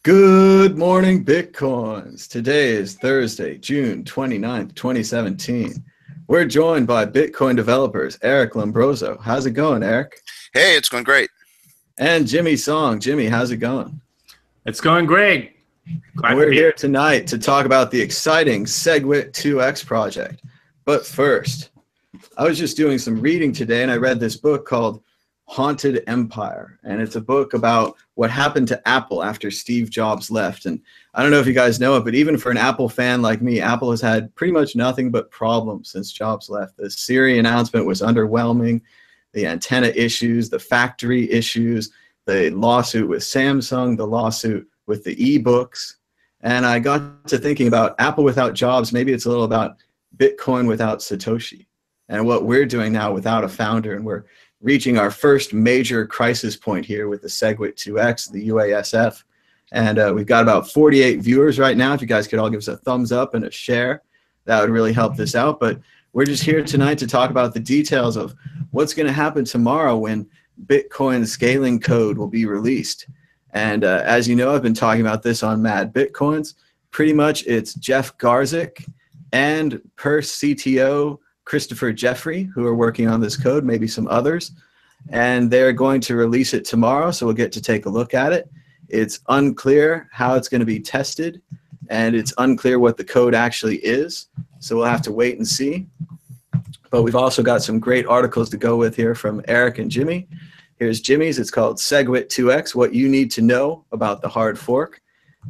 Good morning, Bitcoins. Today is Thursday, June 29th, 2017. We're joined by Bitcoin developers, Eric Lombrozo. How's it going, Eric? Hey, it's going great. And Jimmy Song. Jimmy, how's it going? It's going great. We're here tonight to talk about the exciting Segwit2X project. But first, I was just doing some reading today and I read this book called Haunted Empire, and it's a book about what happened to Apple after Steve Jobs left. And I don't know if you guys know it, but even for an Apple fan like me, Apple has had pretty much nothing but problems since Jobs left. The Siri announcement was underwhelming, the antenna issues, the factory issues, the lawsuit with Samsung, the lawsuit with the ebooks. And I got to thinking about Apple without Jobs. Maybe it's a little about Bitcoin without Satoshi and what we're doing now without a founder. And we're reaching our first major crisis point here with the Segwit2X, the UASF. And we've got about 48 viewers right now. If you guys could all give us a thumbs up and a share, that would really help this out. But we're just here tonight to talk about the details of what's going to happen tomorrow when Bitcoin scaling code will be released. And as you know, I've been talking about this on MadBitcoins. Pretty much it's Jeff Garzik and Purse CTO Christopher Jeffrey, who are working on this code, maybe some others, and they're going to release it tomorrow, so we'll get to take a look at it. It's unclear how it's going to be tested, and it's unclear what the code actually is, so we'll have to wait and see. But we've also got some great articles to go with here from Eric and Jimmy. Here's Jimmy's. It's called Segwit2X, What You Need to Know About the Hard Fork.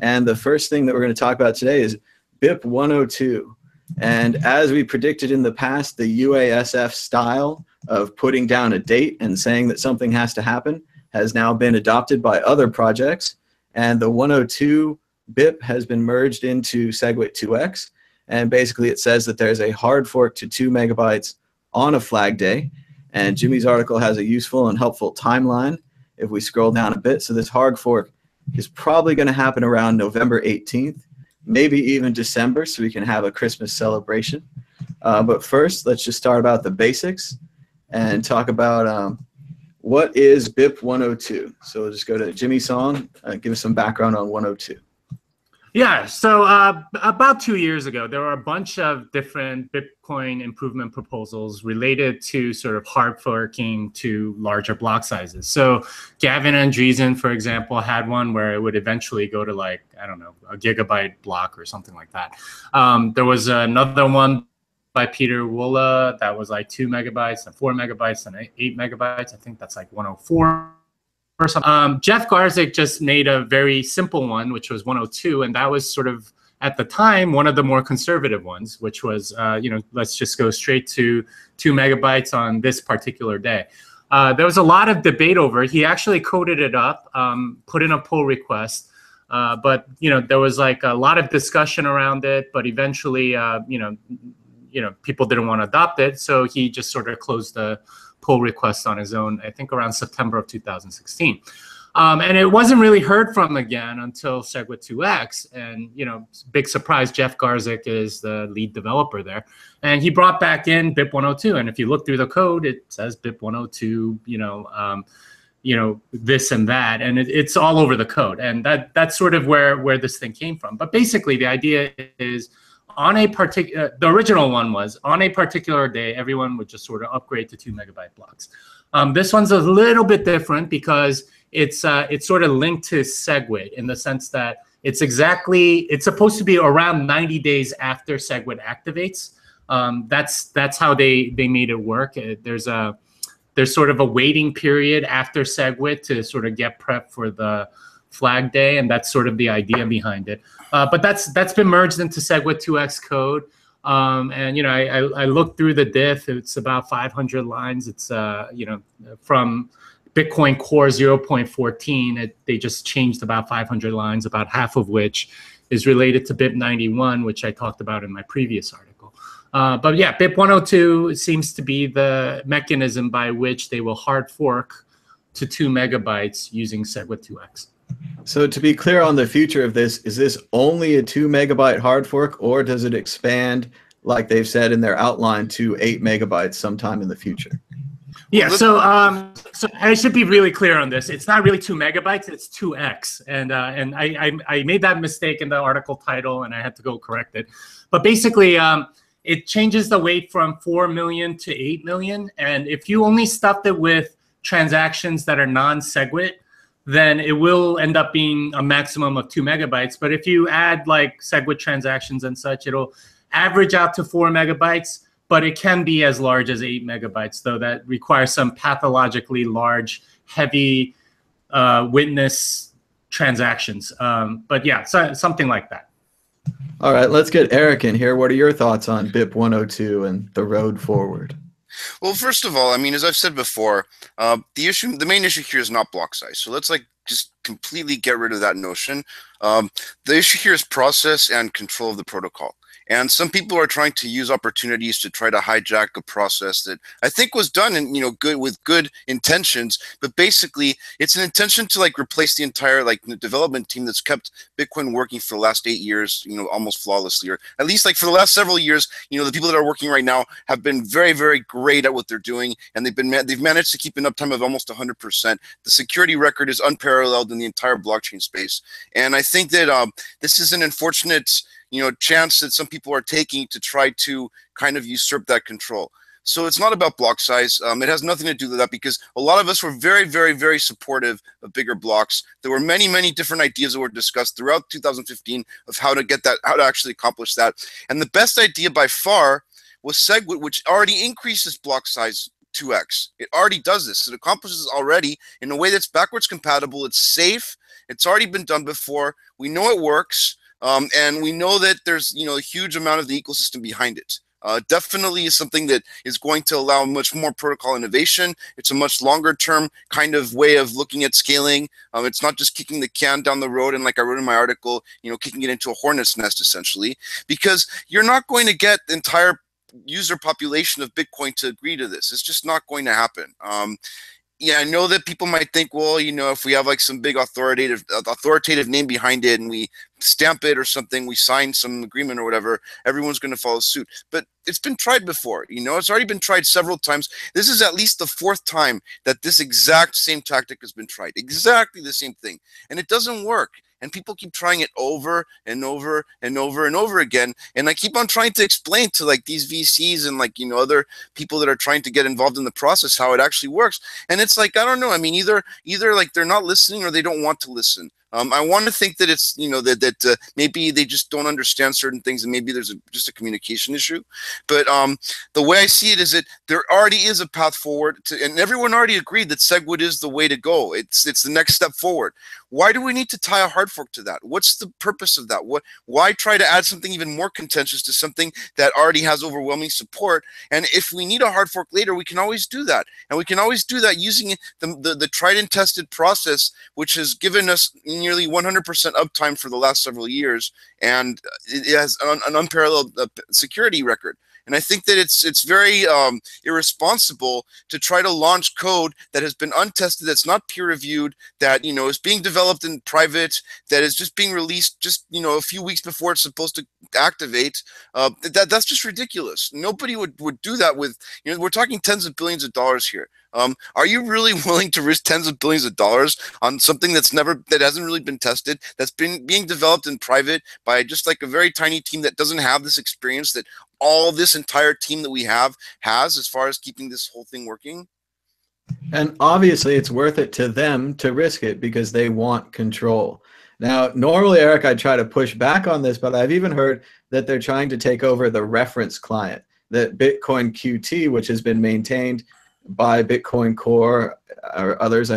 And the first thing that we're going to talk about today is BIP 102. And as we predicted in the past, the UASF style of putting down a date and saying that something has to happen has now been adopted by other projects. And the 102 BIP has been merged into Segwit2X. And basically it says that there's a hard fork to 2 megabytes on a flag day. And Jimmy's article has a useful and helpful timeline if we scroll down a bit. So this hard fork is probably going to happen around November 18th. Maybe even December, so we can have a Christmas celebration. But first, let's just start about the basics and talk about what is BIP 102. So we'll just go to Jimmy Song, give us some background on 102. Yeah, so about 2 years ago, there were a bunch of different Bitcoin improvement proposals related to sort of hard forking to larger block sizes. So Gavin Andreessen, for example, had one where it would eventually go to like, I don't know, a gigabyte block or something like that. There was another one by Peter Woola that was like 2 megabytes and 4 megabytes and 8 megabytes. I think that's like 104. Jeff Garzik just made a very simple one, which was 102, and that was sort of, at the time, one of the more conservative ones, which was, let's just go straight to 2 megabytes on this particular day. There was a lot of debate over it. He actually coded it up, put in a pull request, but there was like a lot of discussion around it, but eventually, people didn't want to adopt it, so he just sort of closed the pull request on his own, I think around September of 2016. And it wasn't really heard from again until Segwit2X. And, big surprise, Jeff Garzik is the lead developer there. And he brought back in BIP 102. And if you look through the code, it says BIP 102, this and that. And it's all over the code. And that's sort of where this thing came from. But basically, the idea is, on a particular, the original one was on a particular day, everyone would just sort of upgrade to 2 megabyte blocks. This one's a little bit different because it's sort of linked to Segwit in the sense that it's supposed to be around 90 days after Segwit activates. That's how they made it work. There's sort of a waiting period after Segwit to sort of get prepped for the flag day, and that's sort of the idea behind it. But that's been merged into Segwit2X code. And I looked through the diff. It's about 500 lines. It's from Bitcoin Core 0.14. They just changed about 500 lines, about half of which is related to BIP 91, which I talked about in my previous article. But yeah, BIP 102 seems to be the mechanism by which they will hard fork to 2 megabytes using Segwit2X. So to be clear on the future of this, is this only a 2 megabyte hard fork, or does it expand, like they've said in their outline, to 8 megabytes sometime in the future? Yeah, so I should be really clear on this. It's not really 2 megabytes; it's 2x, and I made that mistake in the article title, and I had to go correct it. But basically, it changes the weight from 4 million to 8 million, and if you only stuffed it with transactions that are non-Segwit, then it will end up being a maximum of 2 megabytes. But if you add like Segwit transactions and such, it'll average out to 4 megabytes. But it can be as large as 8 megabytes, though that requires some pathologically large, heavy witness transactions. But yeah, so, something like that. All right, let's get Eric in here. What are your thoughts on BIP 102 and the road forward? Well, first of all, I mean, as I've said before, the main issue here is not block size. So let's just completely get rid of that notion. The issue here is process and control of the protocol. And some people are trying to use opportunities to try to hijack a process that I think was done in, with good intentions, but basically it's an intention to replace the entire development team that's kept Bitcoin working for the last 8 years, almost flawlessly, or at least for the last several years. The people that are working right now have been very, very great at what they're doing, and they've managed to keep an uptime of almost 100%. The security record is unparalleled in the entire blockchain space, and I think that this is an unfortunate chance that some people are taking to try to kind of usurp that control. So it's not about block size. It has nothing to do with that, because a lot of us were very, very, very supportive of bigger blocks. There were many, many different ideas that were discussed throughout 2015 of how to get that, how to actually accomplish that. And the best idea by far was Segwit, which already increases block size 2x. It already does this. It accomplishes already in a way that's backwards compatible. It's safe. It's already been done before. We know it works. And we know that there's a huge amount of the ecosystem behind it. Definitely is something that is going to allow much more protocol innovation. It's a much longer term kind of way of looking at scaling. It's not just kicking the can down the road and, like I wrote in my article, kicking it into a hornet's nest essentially, because you're not going to get the entire user population of Bitcoin to agree to this. It's just not going to happen. Yeah, I know that people might think, well, if we have some big authoritative name behind it and we stamp it or something, we sign some agreement or whatever, everyone's going to follow suit. But it's been tried before. It's already been tried several times. This is at least the 4th time that this exact same tactic has been tried. Exactly the same thing. And it doesn't work. And people keep trying it over and over and over and over again. And I keep on trying to explain to these VCs and other people that are trying to get involved in the process how it actually works. And it's I don't know. I mean, either they're not listening or they don't want to listen. I want to think that it's that maybe they just don't understand certain things, and maybe there's just a communication issue. But the way I see it is that there already is a path forward, and everyone already agreed that Segwit is the way to go. It's the next step forward. Why do we need to tie a hard fork to that? What's the purpose of that? Why try to add something even more contentious to something that already has overwhelming support? And if we need a hard fork later, we can always do that, and we can always do that using the tried and tested process, which has given us nearly 100% uptime for the last several years, and it has an unparalleled security record. And I think that it's very irresponsible to try to launch code that has been untested, that's not peer-reviewed, that is being developed in private, that is just being released just a few weeks before it's supposed to activate. That's just ridiculous. Nobody would do that with we're talking tens of billions of dollars here. Are you really willing to risk tens of billions of dollars on something that hasn't really been tested, that's being developed in private by just a very tiny team that doesn't have this experience that all this entire team that we has as far as keeping this whole thing working? And obviously it's worth it to them to risk it because they want control. Now, normally, Eric, I try to push back on this, but I've even heard that they're trying to take over the reference client, that Bitcoin QT, which has been maintained by Bitcoin Core or others,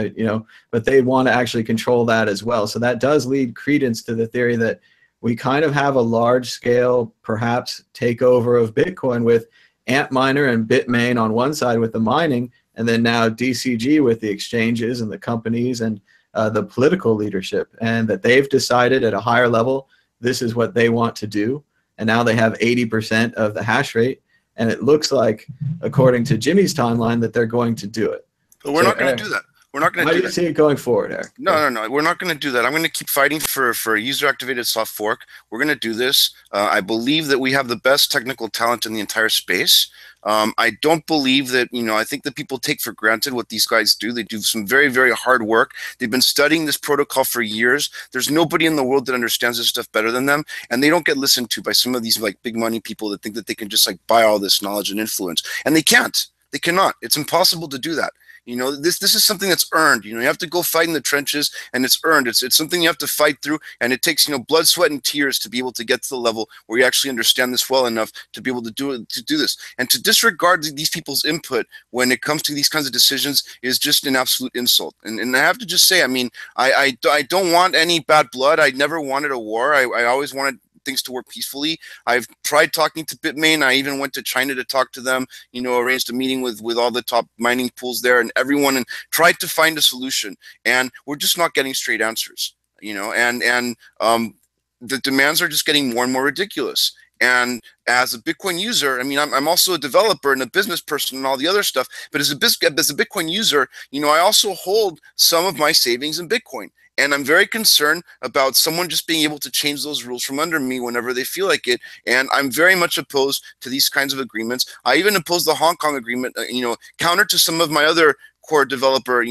but they want to actually control that as well. So that does lead credence to the theory that we kind of have a large scale, perhaps, takeover of Bitcoin with Antminer and Bitmain on one side with the mining, and then now DCG with the exchanges and the companies and the political leadership, and that they've decided at a higher level this is what they want to do. And now they have 80% of the hash rate. And it looks like, according to Jimmy's timeline, that they're going to do it. But we're not going to do that. We're not going How to do do you that. see it going forward, Eric? No. We're not going to do that. I'm going to keep fighting for a user-activated soft fork. We're going to do this. I believe that we have the best technical talent in the entire space. I don't believe that, I think that people take for granted what these guys do. They do some very, very hard work. They've been studying this protocol for years. There's nobody in the world that understands this stuff better than them. And they don't get listened to by some of these like big money people that think that they can just like buy all this knowledge and influence. And they can't. They cannot. It's impossible to do that. This is something that's earned. You have to go fight in the trenches, and it's earned. It's something you have to fight through, and it takes blood, sweat, and tears to be able to get to the level where you actually understand this well enough to be able to do this. And to disregard these people's input when it comes to these kinds of decisions is just an absolute insult. And I have to just say, I mean, I don't want any bad blood. I never wanted a war. I always wanted things to work peacefully. I've tried talking to Bitmain. I even went to China to talk to them, arranged a meeting with all the top mining pools there and everyone, and tried to find a solution. And we're just not getting straight answers, and the demands are just getting more and more ridiculous. And as a Bitcoin user, I mean, I'm also a developer and a business person and all the other stuff. But as a Bitcoin user, I also hold some of my savings in Bitcoin. And I'm very concerned about someone just being able to change those rules from under me whenever they feel like it. And I'm very much opposed to these kinds of agreements. I even oppose the Hong Kong agreement, counter to some of my other core developer,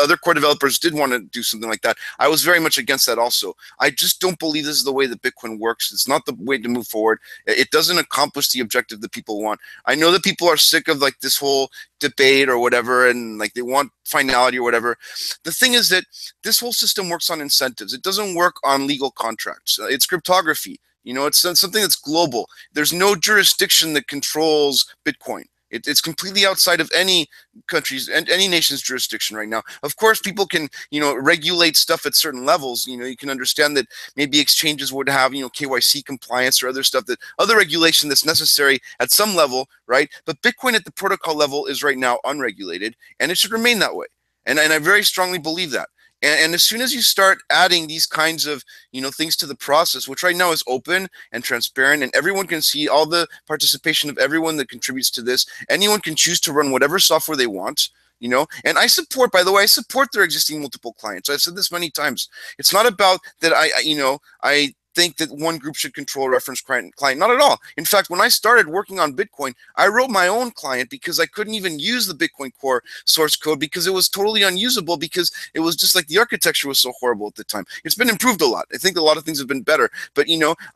other core developers did want to do something like that. I was very much against that also. I just don't believe this is the way that Bitcoin works. It's not the way to move forward. It doesn't accomplish the objective that people want. I know that people are sick of like this whole debate or whatever, and like they want finality or whatever. The thing is that this whole system works on incentives. It doesn't work on legal contracts. It's cryptography. It's something that's global. There's no jurisdiction that controls Bitcoin. It's completely outside of any country's and any nation's jurisdiction right now. Of course, people can, regulate stuff at certain levels. You can understand that maybe exchanges would have, KYC compliance or other stuff, that other regulation that's necessary at some level, right? But Bitcoin at the protocol level is right now unregulated, and it should remain that way. And I very strongly believe that. And as soon as you start adding these kinds of, things to the process, which right now is open and transparent, and everyone can see all the participation of everyone that contributes to this, anyone can choose to run whatever software they want, and I support, by the way, I support their existing multiple clients. I've said this many times. It's not about that I think that one group should control a reference client. Not at all. In fact, when I started working on Bitcoin, I wrote my own client because I couldn't even use the Bitcoin Core source code because it was totally unusable, because it was just like the architecture was so horrible at the time. It's been improved a lot. I think a lot of things have been better, but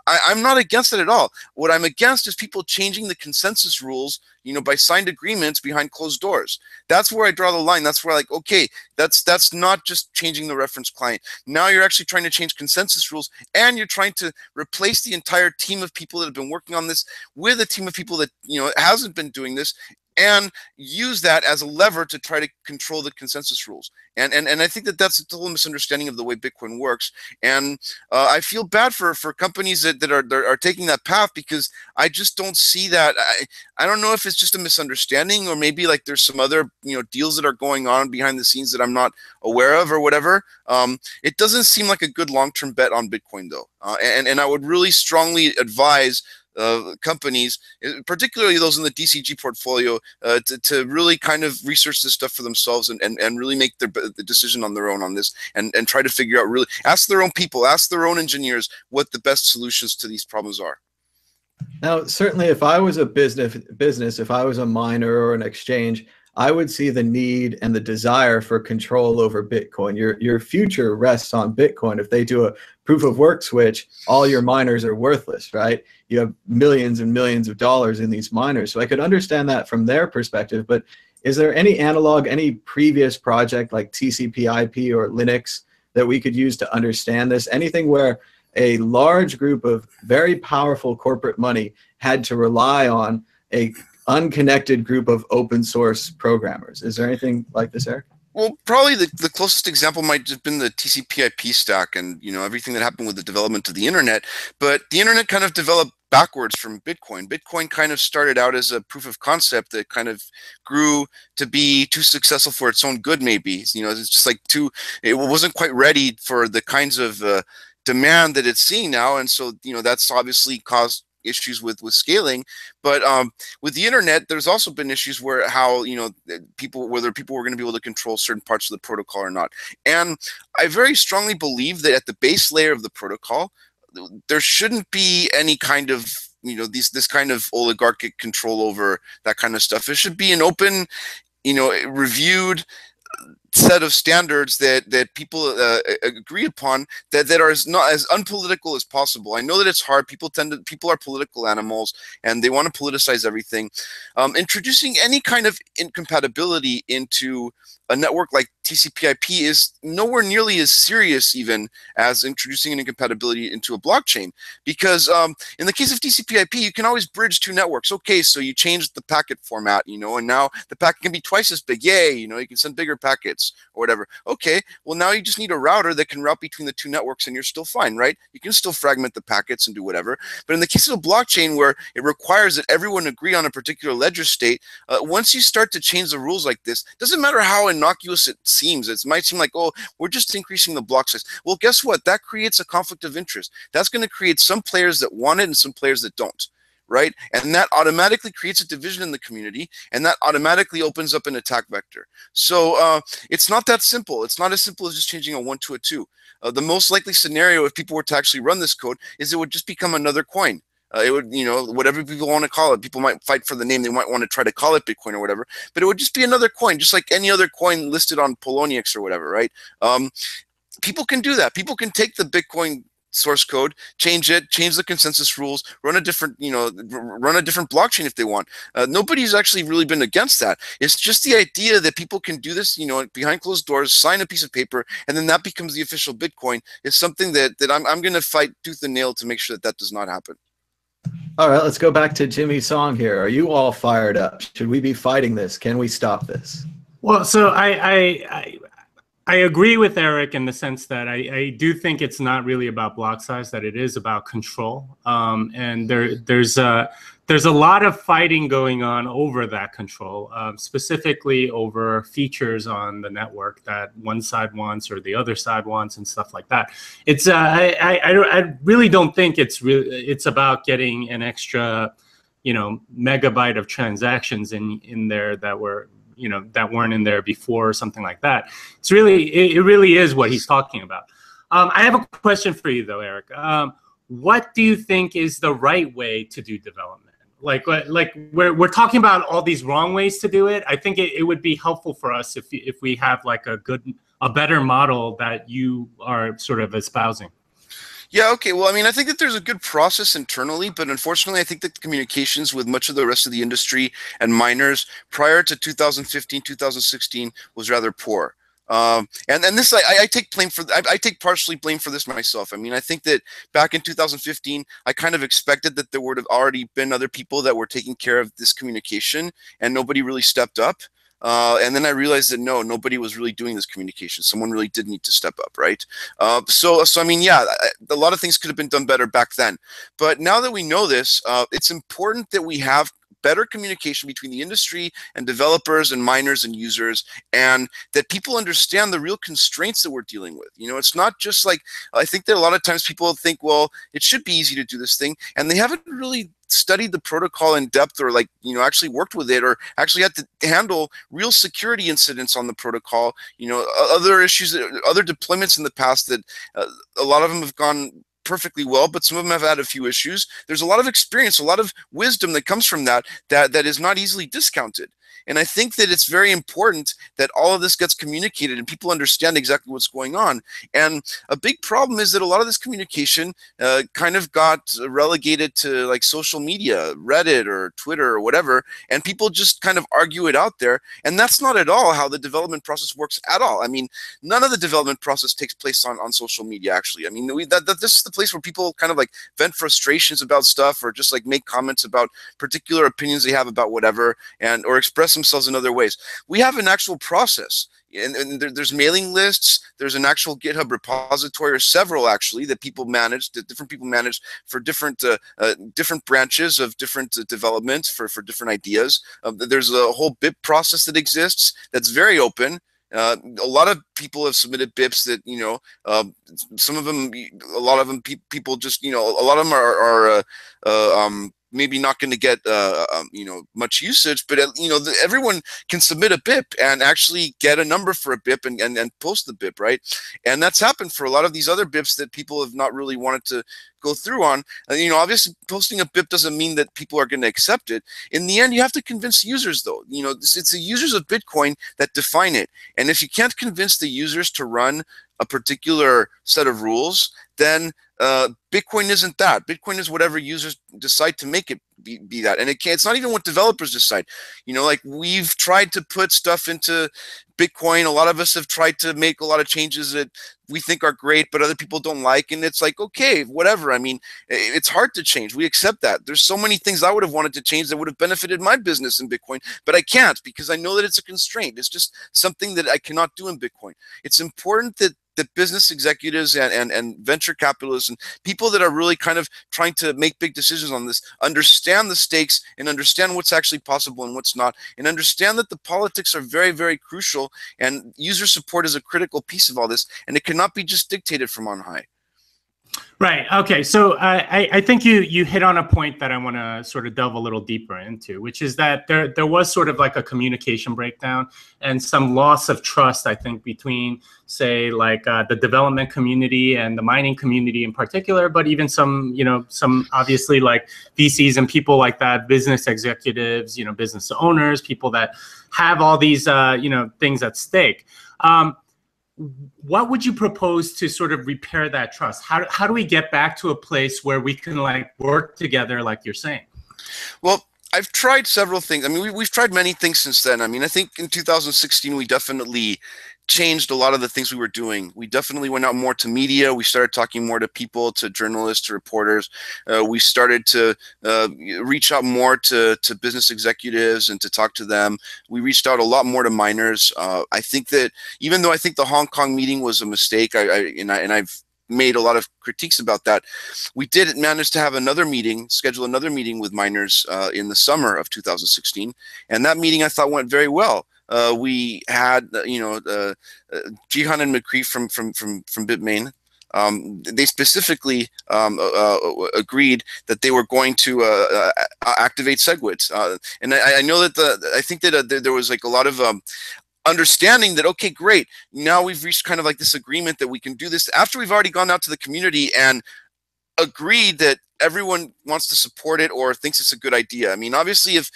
I'm not against it at all. What I'm against is people changing the consensus rules, by signed agreements behind closed doors. That's where I draw the line. That's where, like, okay, that's not just changing the reference client. Now you're actually trying to change consensus rules, and you're trying to replace the entire team of people that have been working on this with a team of people that hasn't been doing this, and use that as a lever to try to control the consensus rules. And I think that that's a total misunderstanding of the way Bitcoin works. And I feel bad for companies that are taking that path, because I just don't see that. I don't know if it's just a misunderstanding, or maybe like there's some other deals that are going on behind the scenes that I'm not aware of or whatever. It doesn't seem like a good long-term bet on Bitcoin though. And I would really strongly advise companies, particularly those in the DCG portfolio, to really kind of research this stuff for themselves and really make the decision on their own on this, and try to figure out, really ask their own people, ask their own engineers what the best solutions to these problems are. Now, certainly if I was a business, if I was a miner or an exchange, I would see the need and the desire for control over Bitcoin. Your future rests on Bitcoin. If they do a proof of work switch, all your miners are worthless, right? You have millions and millions of dollars in these miners. So I could understand that from their perspective, but is there any analog, any previous project like TCP/IP or Linux that we could use to understand this? Anything where a large group of very powerful corporate money had to rely on a unconnected group of open source programmers? Is there anything like this, Eric? Well, probably the closest example might have been the TCP/IP stack, and everything that happened with the development of the internet. But the internet kind of developed backwards from Bitcoin. Bitcoin kind of started out as a proof of concept that kind of grew to be too successful for its own good. Maybe it's just like it wasn't quite ready for the kinds of demand that it's seeing now, and so that's obviously caused issues with scaling. But with the internet, there's also been issues where whether people were going to be able to control certain parts of the protocol or not. And I very strongly believe that at the base layer of the protocol, there shouldn't be any kind of this kind of oligarchic control over that kind of stuff. It should be an open, reviewed set of standards that people agree upon that are not as unpolitical as possible. I know that it's hard. People are political animals and they want to politicize everything. Introducing any kind of incompatibility into a network like TCP/IP is nowhere nearly as serious even as introducing an incompatibility into a blockchain, because in the case of TCP/IP, you can always bridge two networks. Okay, so you changed the packet format, and now the packet can be twice as big. Yay, you can send bigger packets or whatever. Okay, well now you just need a router that can route between the two networks and you're still fine, right? You can still fragment the packets and do whatever. But in the case of a blockchain where it requires that everyone agree on a particular ledger state, once you start to change the rules like this, doesn't matter how innocuous it seems. It might seem like, oh, we're just increasing the block size. Well, guess what? That creates a conflict of interest. That's going to create some players that want it and some players that don't, right? And that automatically creates a division in the community, and that automatically opens up an attack vector. So it's not that simple. It's not as simple as just changing a 1 to a 2. The most likely scenario, if people were to actually run this code, is it would just become another coin. It would, whatever people want to call it. People might fight for the name. They might want to try to call it Bitcoin or whatever, but it would just be another coin, just like any other coin listed on Poloniex or whatever, right? People can do that. People can take the Bitcoin source code, change the consensus rules, run a different blockchain if they want. Nobody's actually really been against that. It's just the idea that people can do this, behind closed doors, sign a piece of paper, and then that becomes the official Bitcoin is something that I'm going to fight tooth and nail to make sure that does not happen. All right, let's go back to Jimmy's song here. Are you all fired up? Should we be fighting this? Can we stop this? Well, so I agree with Eric in the sense that I do think it's not really about block size, that it is about control. And there's a lot of fighting going on over that control, specifically over features on the network that one side wants or the other side wants and stuff like that. It's I really don't think it's about getting an extra megabyte of transactions in there that were that weren't in there before or something like that. It really is what he's talking about. I have a question for you though, Eric. What do you think is the right way to do development? Like we're talking about all these wrong ways to do it. I think it would be helpful for us if we have like a better model that you are sort of espousing. Yeah, okay. Well, I mean, I think that there's a good process internally, but unfortunately, I think that the communications with much of the rest of the industry and miners prior to 2015, 2016 was rather poor. And this, I take blame for. I take partially blame for this myself. I mean, I think that back in 2015, I kind of expected that there would have already been other people that were taking care of this communication, and nobody really stepped up. And then I realized that nobody was really doing this communication. Someone really did need to step up, right? So I mean, yeah, a lot of things could have been done better back then. But now that we know this, it's important that we have better communication between the industry and developers and miners and users, and that people understand the real constraints that we're dealing with. It's not just like, I think that a lot of times people think, well, it should be easy to do this thing, and they haven't really studied the protocol in depth or actually worked with it or actually had to handle real security incidents on the protocol, other issues, other deployments in the past that a lot of them have gone perfectly well, but some of them have had a few issues. There's a lot of experience, a lot of wisdom that comes from that is not easily discounted. And I think that it's very important that all of this gets communicated and people understand exactly what's going on. And a big problem is that a lot of this communication kind of got relegated to like social media, Reddit or Twitter or whatever, and people just kind of argue it out there. And that's not at all how the development process works at all. I mean, none of the development process takes place on social media, actually. I mean, this is the place where people kind of like vent frustrations about stuff or just like make comments about particular opinions they have about whatever or express themselves in other ways. We have an actual process, and there's mailing lists. There's an actual GitHub repository, or several actually, that people manage, that different people manage for different branches of different development for different ideas. There's a whole BIP process that exists that's very open. A lot of people have submitted BIPs that, you know, some of them, a lot of them, people just, you know, a lot of them are maybe not going to get you know, much usage, but you know, everyone can submit a BIP and actually get a number for a BIP and post the BIP, right? And that's happened for a lot of these other BIPs that people have not really wanted to go through on. You know, obviously posting a BIP doesn't mean that people are going to accept it. In the end, you have to convince users, though. You know, it's the users of Bitcoin that define it. And if you can't convince the users to run a particular set of rules, then Bitcoin isn't that. Bitcoin is whatever users decide to make it be that. And it's not even what developers decide. You know, like, we've tried to put stuff into Bitcoin. A lot of us have tried to make a lot of changes that we think are great, but other people don't like. And it's like, okay, whatever. I mean, it's hard to change. We accept that. There's so many things I would have wanted to change that would have benefited my business in Bitcoin, but I can't, because I know that it's a constraint. It's just something that I cannot do in Bitcoin. It's important that business executives and venture capitalists and people that are really kind of trying to make big decisions on this understand the stakes and understand what's actually possible and what's not, and understand that the politics are very, very crucial, and user support is a critical piece of all this, and it cannot be just dictated from on high. Right. Okay. So I think you hit on a point that I want to sort of delve a little deeper into, which is that there was sort of like a communication breakdown and some loss of trust, I think, between, say, like the development community and the mining community in particular, but even some, you know, some obviously like VCs and people like that, business executives, you know, business owners, people that have all these, you know, things at stake. What would you propose to sort of repair that trust? How do we get back to a place where we can like work together, like you're saying? Well, I've tried several things. I mean, we've tried many things since then. I mean, I think in 2016, we definitely changed a lot of the things we were doing. We definitely went out more to media. We started talking more to people, to journalists, to reporters. We started to reach out more to business executives and to talk to them. We reached out a lot more to miners. I think that even though I think the Hong Kong meeting was a mistake, I've made a lot of critiques about that, we did manage to have schedule another meeting with miners in the summer of 2016. And that meeting I thought went very well. We had, you know, Jihan and McCree from Bitmain. They specifically agreed that they were going to activate Segwit. And I know that I think that there was like a lot of understanding that, okay, great, now we've reached kind of like this agreement that we can do this after we've already gone out to the community and agreed that everyone wants to support it or thinks it's a good idea. I mean, obviously, if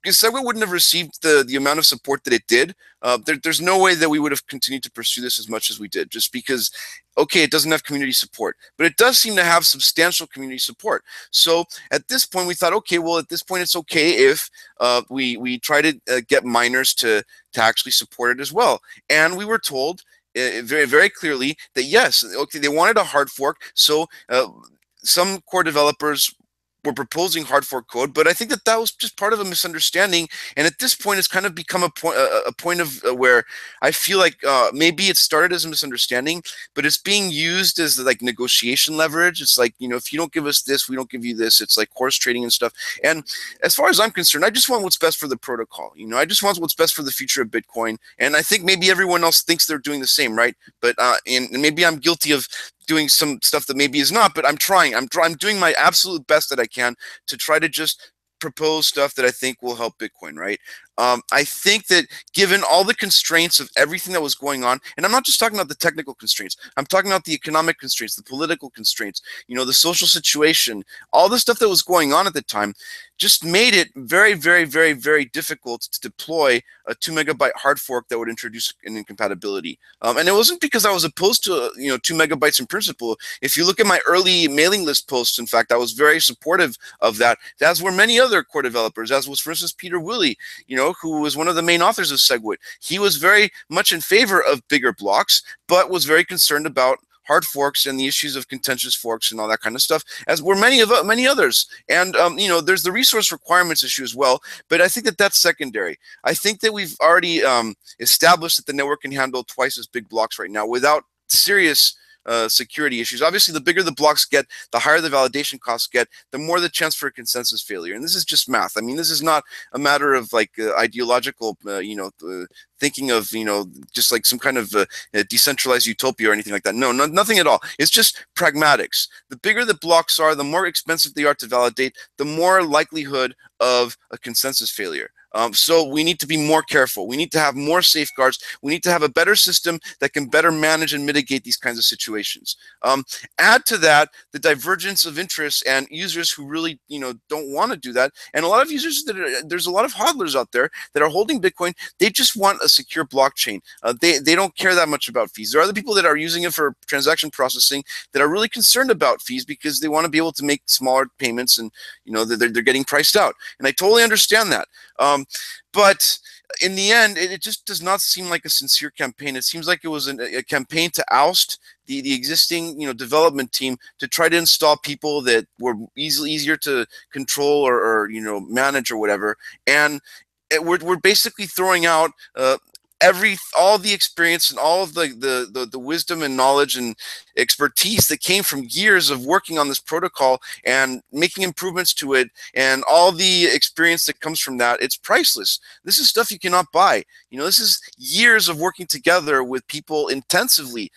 Segwit wouldn't have received the amount of support that it did, there's no way that we would have continued to pursue this as much as we did, just because, okay, it doesn't have community support, but it does seem to have substantial community support. So at this point, we thought, okay, well, at this point, it's okay if we try to get miners to actually support it as well. And we were told very, very clearly that, yes, okay, they wanted a hard fork. So some core developers were proposing hard fork code, but I think that was just part of a misunderstanding. And at this point, it's kind of become a point of where I feel like maybe it started as a misunderstanding, but it's being used as like negotiation leverage. It's like, you know, if you don't give us this, we don't give you this. It's like horse trading and stuff. And as far as I'm concerned, I just want what's best for the protocol. You know, I just want what's best for the future of Bitcoin. And I think maybe everyone else thinks they're doing the same, right? But and maybe I'm guilty of doing some stuff that maybe is not, but I'm trying. I'm doing my absolute best that I can to try to just propose stuff that I think will help Bitcoin, right? I think that given all the constraints of everything that was going on, and I'm not just talking about the technical constraints, I'm talking about the economic constraints, the political constraints, you know, the social situation, all the stuff that was going on at the time just made it very, very, very, very difficult to deploy a 2 megabyte hard fork that would introduce an incompatibility. And it wasn't because I was opposed to, you know, 2 megabytes in principle. If you look at my early mailing list posts, in fact, I was very supportive of that, as were many other core developers, as was, for instance, Peter Willey, you know, who was one of the main authors of Segwit. He was very much in favor of bigger blocks, but was very concerned about hard forks and the issues of contentious forks and all that kind of stuff, as were many others. And you know, there's the resource requirements issue as well, but I think that that's secondary. I think that we've already established that the network can handle twice as big blocks right now without serious security issues. Obviously, the bigger the blocks get, the higher the validation costs get, the more the chance for a consensus failure. And this is just math. I mean, this is not a matter of like ideological, thinking of, just like some kind of decentralized utopia or anything like that. No, nothing at all. It's just pragmatics. The bigger the blocks are, the more expensive they are to validate, the more likelihood of a consensus failure. So we need to be more careful. We need to have more safeguards. We need to have a better system that can better manage and mitigate these kinds of situations. Add to that the divergence of interests and users who really, don't want to do that. And a lot of users there's a lot of hodlers out there that are holding Bitcoin. They just want a secure blockchain. They don't care that much about fees. There are other people that are using it for transaction processing that are really concerned about fees because they want to be able to make smaller payments, and they're getting priced out. And I totally understand that. But in the end, it just does not seem like a sincere campaign. It seems like it was a campaign to oust the existing development team, to try to install people that were easier to control or manage or whatever. And we're basically throwing out all the experience and all of the wisdom and knowledge and expertise that came from years of working on this protocol and making improvements to it, and all the experience that comes from that. It's priceless. This is stuff you cannot buy. This is years of working together with people intensively,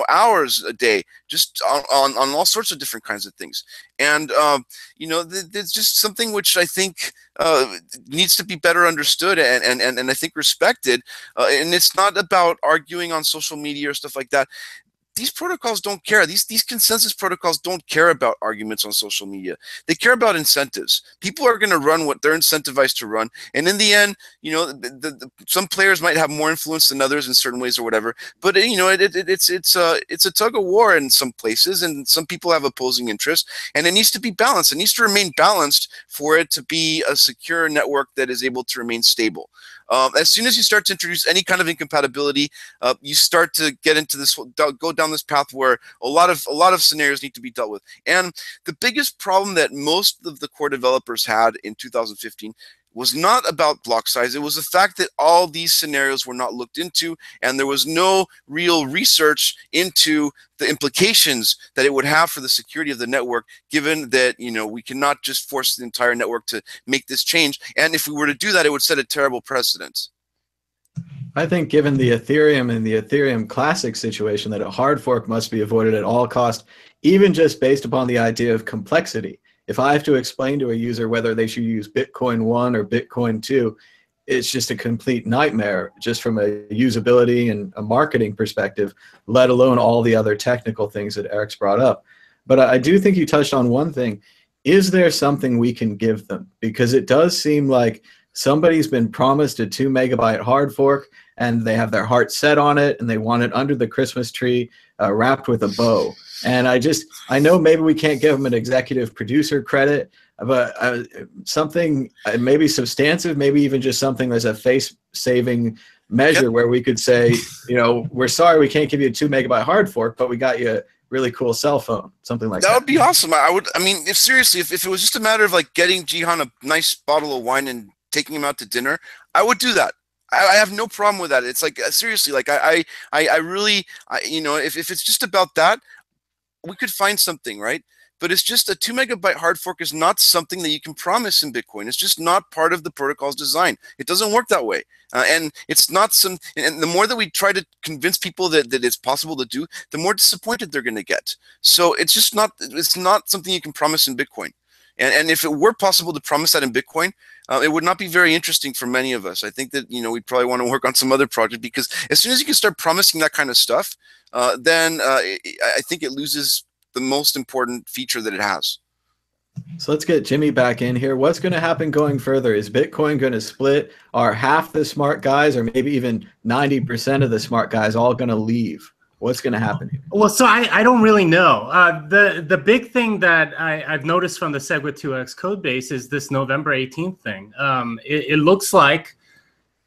hours a day, just on all sorts of different kinds of things. And there's just something which I think needs to be better understood and I think respected. And it's not about arguing on social media or stuff like that. These protocols don't care. These consensus protocols don't care about arguments on social media. They care about incentives. People are going to run what they're incentivized to run, and in the end, some players might have more influence than others in certain ways or whatever. But it's a tug of war in some places, and some people have opposing interests, and it needs to be balanced. It needs to remain balanced for it to be a secure network that is able to remain stable. As soon as you start to introduce any kind of incompatibility, you start to get into this, go down this path where a lot of scenarios need to be dealt with. And the biggest problem that most of the core developers had in 2015 was not about block size. It was the fact that all these scenarios were not looked into, and there was no real research into the implications that it would have for the security of the network, given that we cannot just force the entire network to make this change. And if we were to do that, it would set a terrible precedent. I think given the Ethereum and the Ethereum Classic situation, that a hard fork must be avoided at all costs, even just based upon the idea of complexity. If I have to explain to a user whether they should use Bitcoin 1 or Bitcoin 2, it's just a complete nightmare just from a usability and a marketing perspective, let alone all the other technical things that Eric's brought up. But I do think you touched on one thing. Is there something we can give them? Because it does seem like somebody's been promised a 2 megabyte hard fork, and they have their heart set on it, and they want it under the Christmas tree, wrapped with a bow. And I know maybe we can't give them an executive producer credit, but something maybe substantive, maybe even just something that's a face-saving measure where we could say, we're sorry we can't give you a 2 megabyte hard fork, but we got you a really cool cell phone, something like that. That would be awesome. If it was just a matter of like getting Jihan a nice bottle of wine and taking him out to dinner, I would do that. I have no problem with that. It's like, seriously, like I really, if it's just about that, we could find something, right? But it's just a 2 megabyte hard fork is not something that you can promise in Bitcoin. It's just not part of the protocol's design. It doesn't work that way. And it's not and the more that we try to convince people that it's possible to do, the more disappointed they're going to get. So it's not something you can promise in Bitcoin. And if it were possible to promise that in Bitcoin, it would not be very interesting for many of us. I think that, we'd probably want to work on some other project, because as soon as you can start promising that kind of stuff, then I think it loses the most important feature that it has. So let's get Jimmy back in here. What's going to happen going further? Is Bitcoin going to split? Are half the smart guys, or maybe even 90% of the smart guys, all going to leave? What's going to happen here? Well, so I don't really know. The big thing that I've noticed from the Segwit2X code base is this November 18th thing. It looks like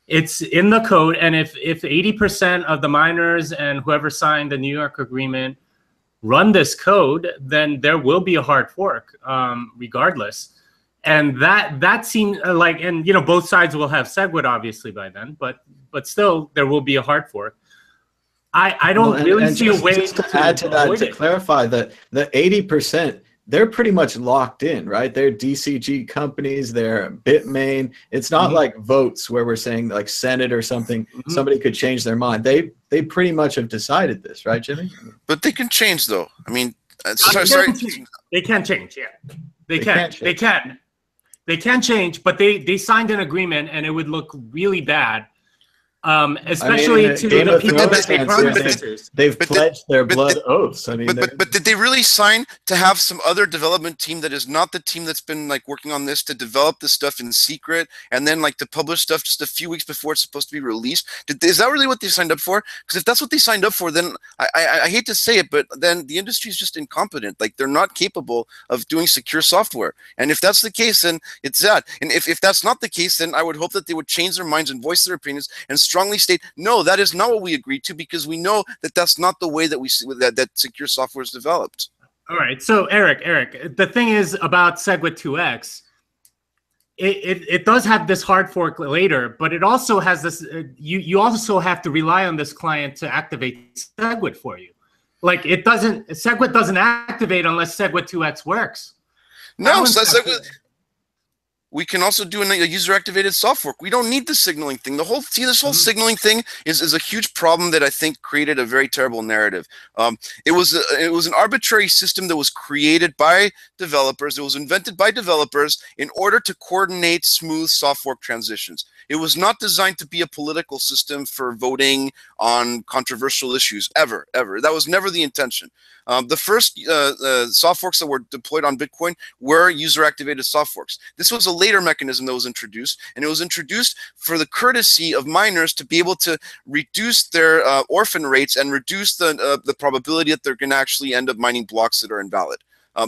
it's in the code, and if 80% of the miners and whoever signed the New York agreement run this code, then there will be a hard fork, regardless. And that seems like, and both sides will have Segwit obviously by then, but still there will be a hard fork. I don't really see a way just to add to that, to clarify that the 80%, they're pretty much locked in, right? They're DCG companies, they're Bitmain. It's not like votes where we're saying like Senate or something, somebody could change their mind. They pretty much have decided this, right, Jimmy? But they can change, though. I mean, they can change, yeah. They can change, but they signed an agreement, and it would look really bad. Especially to the people that they promised. They've pledged their blood oaths. I mean, but did they really sign to have some other development team that is not the team that's been like working on this to develop this stuff in secret and then like to publish stuff just a few weeks before it's supposed to be released? Is that really what they signed up for? Because if that's what they signed up for, then I hate to say it, but then the industry is just incompetent. Like they're not capable of doing secure software. And if that's the case, then it's that. And if that's not the case, then I would hope that they would change their minds and voice their opinions and strongly state, no, that is not what we agreed to, because we know that that's not the way that that secure software is developed. All right. So Eric, the thing is about Segwit2X, it does have this hard fork later, but it also has this, you also have to rely on this client to activate Segwit for you. Like Segwit doesn't activate unless Segwit2X works. No, we can also do a user-activated soft fork. We don't need the signaling thing. This whole signaling thing is a huge problem that I think created a very terrible narrative. It was an arbitrary system that was created by developers. It was invented by developers in order to coordinate smooth soft fork transitions. It was not designed to be a political system for voting on controversial issues, ever. That was never the intention. The first soft forks that were deployed on Bitcoin were user-activated soft forks. This was a later mechanism that was introduced, and it was introduced for the courtesy of miners to be able to reduce their orphan rates and reduce the probability that they're going to actually end up mining blocks that are invalid.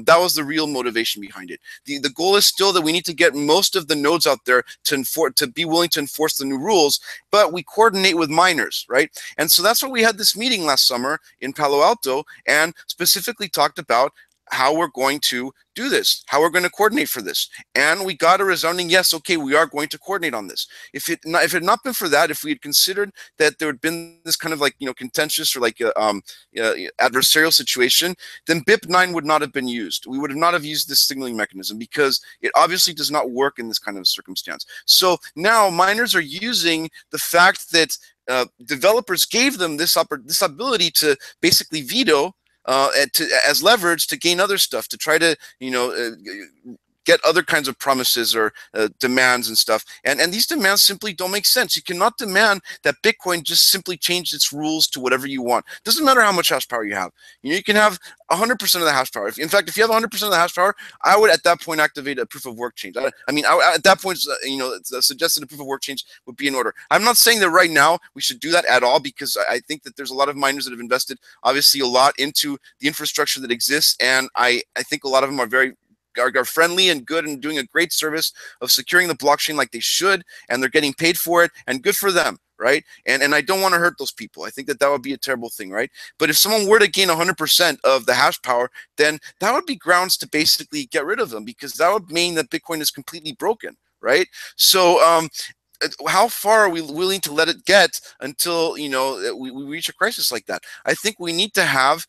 That was the real motivation behind it. The goal is still that we need to get most of the nodes out there to be willing to enforce the new rules, but we coordinate with miners, right? And so that's why we had this meeting last summer in Palo Alto and specifically talked about how we're going to do this, how we're going to coordinate for this. And we got a resounding yes, okay, we are going to coordinate on this. If it had not been for that, if we had considered that there had been this kind of like, contentious or like adversarial situation, then BIP9 would not have been used. We would not have used this signaling mechanism because it obviously does not work in this kind of circumstance. So now miners are using the fact that developers gave them this ability to basically veto as leverage to gain other stuff, to try to get other kinds of promises or demands and stuff. And these demands simply don't make sense. You cannot demand that Bitcoin just simply change its rules to whatever you want. Doesn't matter how much hash power you have. You can have 100% of the hash power. In fact, if you have 100% of the hash power, I would at that point activate a proof of work change. At that point, suggested a proof of work change would be in order. I'm not saying that right now we should do that at all, because I think that there's a lot of miners that have invested obviously a lot into the infrastructure that exists, and I think a lot of them are friendly and good and doing a great service of securing the blockchain like they should, and they're getting paid for it, and good for them, right? And I don't want to hurt those people. I think that would be a terrible thing, right? But if someone were to gain 100% of the hash power, then that would be grounds to basically get rid of them, because that would mean that Bitcoin is completely broken, right? So how far are we willing to let it get until we reach a crisis like that? I think we need to have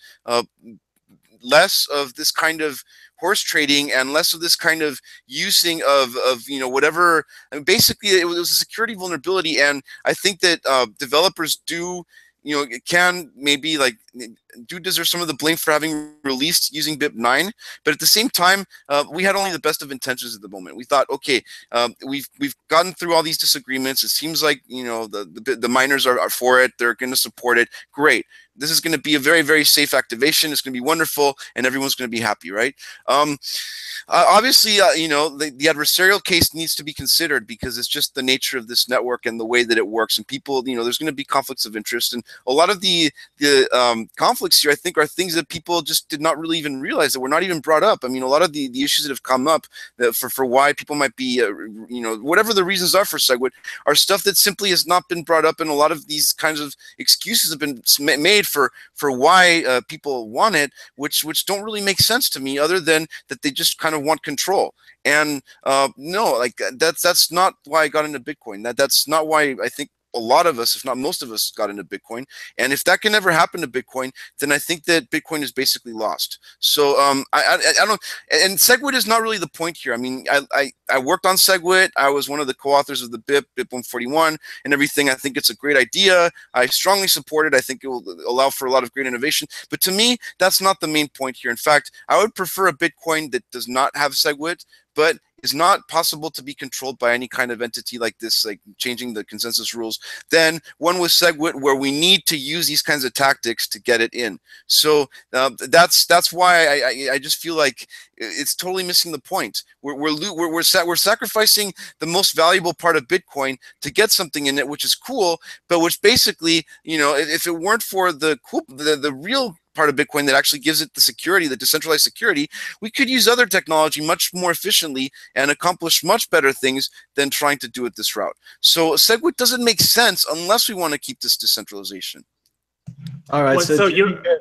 less of this kind of horse trading and less of this kind of using of whatever. I mean, basically, it was a security vulnerability, and I think that developers can maybe deserve some of the blame for having released using BIP9, but at the same time, we had only the best of intentions at the moment. We thought, okay, we've gotten through all these disagreements. It seems like the miners are for it. They're going to support it. Great. This is going to be a very, very safe activation. It's going to be wonderful, and everyone's going to be happy, right? Obviously, the adversarial case needs to be considered, because it's just the nature of this network and the way that it works. And people, there's going to be conflicts of interest, and a lot of the conflicts here, I think, are things that people just did not really even realize, that were not even brought up. I mean, a lot of the issues that have come up for why people might be, whatever the reasons are for Segwit, are stuff that simply has not been brought up, and a lot of these kinds of excuses have been made for why people want it, which don't really make sense to me, other than that they just kind of want control. And no, that's not why I got into Bitcoin. That's not why I think a lot of us, if not most of us, got into Bitcoin. And if that can never happen to Bitcoin, then I think that Bitcoin is basically lost. So I don't, and Segwit is not really the point here. I mean, I worked on Segwit. I was one of the co-authors of the BIP 141 and everything. I think it's a great idea. I strongly support it. I think it will allow for a lot of great innovation. But to me, that's not the main point here. In fact, I would prefer a Bitcoin that does not have Segwit, but is not possible to be controlled by any kind of entity like this, like changing the consensus rules, than one with Segwit where we need to use these kinds of tactics to get it in. So that's why I just feel like it's totally missing the point. We're sacrificing the most valuable part of Bitcoin to get something in it, which is cool, but which basically, you know, if it weren't for the real part of Bitcoin that actually gives it the security, the decentralized security, we could use other technology much more efficiently and accomplish much better things than trying to do it this route. So Segwit doesn't make sense unless we want to keep this decentralization. All right, so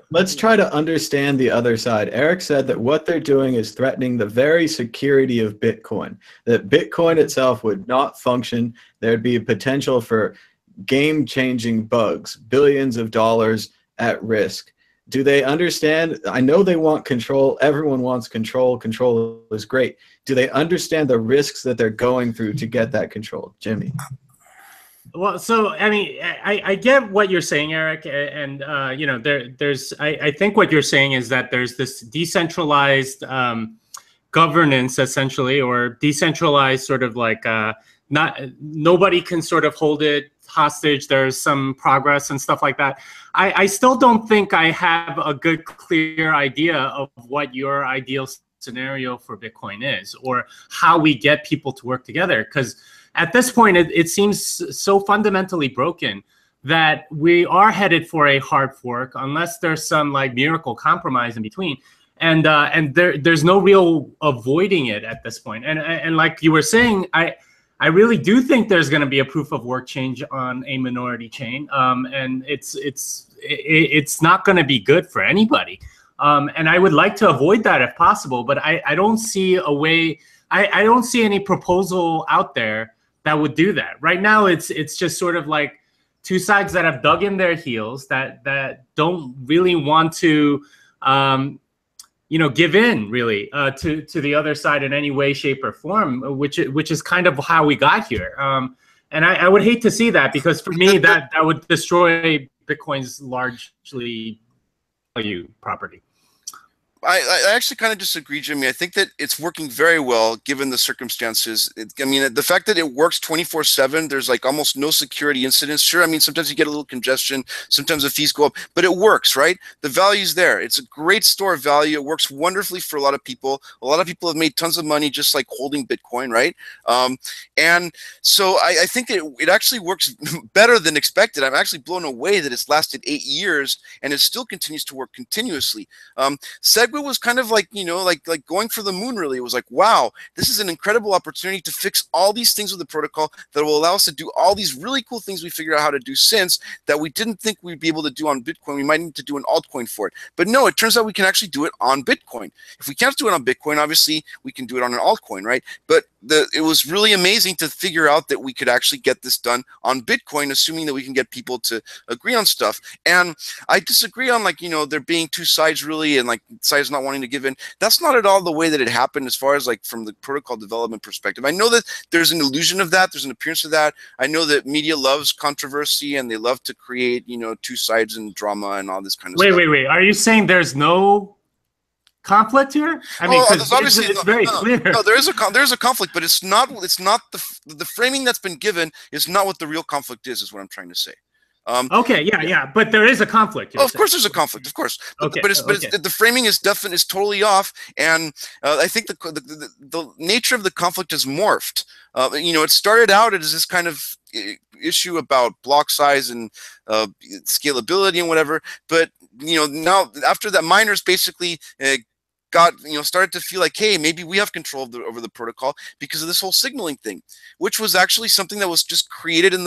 let's try to understand the other side. Eric said that what they're doing is threatening the very security of Bitcoin, that Bitcoin itself would not function. There'd be a potential for game-changing bugs, billions of dollars at risk. Do they understand? I know they want control. Everyone wants control. Control is great. Do they understand the risks that they're going through to get that control? Jimmy. Well, so I mean, I get what you're saying, Eric, and you know, I think what you're saying is that there's this decentralized governance, essentially, or decentralized sort of like nobody can sort of hold it hostage. There's some progress and stuff like that. I still don't think I have a good, clear idea of what your ideal scenario for Bitcoin is, or how we get people to work together. Because at this point, it seems so fundamentally broken that we are headed for a hard fork, unless there's some like miracle compromise in between. And there's no real avoiding it at this point. And like you were saying, I really do think there's going to be a proof of work change on a minority chain, and it's not going to be good for anybody. And I would like to avoid that if possible, but I don't see a way. I don't see any proposal out there that would do that. Right now, it's just sort of like two sides that have dug in their heels, that don't really want to you know, give in really to the other side in any way, shape, or form, which is kind of how we got here. And I would hate to see that, because for me that would destroy Bitcoin's largely value property. I actually kind of disagree, Jimmy. I think that it's working very well given the circumstances. I mean, the fact that it works 24/7, there's like almost no security incidents. Sure, I mean, sometimes you get a little congestion, sometimes the fees go up, but it works, right? The value's there. It's a great store of value. It works wonderfully for a lot of people. A lot of people have made tons of money just like holding Bitcoin, right? And so I think it actually works better than expected. I'm actually blown away that it's lasted 8 years and it still continues to work continuously. Segwit was kind of like, you know, like going for the moon, really. It was like, wow, this is an incredible opportunity to fix all these things with the protocol that will allow us to do all these really cool things we figured out how to do since that we didn't think we'd be able to do on Bitcoin. We might need to do an altcoin for it. But no, it turns out we can actually do it on Bitcoin. If we can't do it on Bitcoin, obviously we can do it on an altcoin, right? But it was really amazing to figure out that we could actually get this done on Bitcoin, assuming that we can get people to agree on stuff. And I disagree on, like, you know, there being two sides really, and like sides not wanting to give in. That's not at all the way that it happened as far as like from the protocol development perspective. I know that there's an illusion of that. There's an appearance of that. I know that media loves controversy and they love to create, you know, two sides and drama and all this kind of stuff. Wait. Are you saying there's no conflict here? I mean, obviously it's very clear. No, there's a conflict, but it's not the framing that's been given is not what the real conflict is what I'm trying to say. Okay, yeah, but there is a conflict. Of course, there's a conflict, of course. But the framing is totally off, and I think the nature of the conflict has morphed. You know, it started out as this kind of issue about block size and scalability and whatever, but you know, now after that, miners basically started to feel like, hey, maybe we have control over the protocol because of this whole signaling thing, which was actually something that was just created in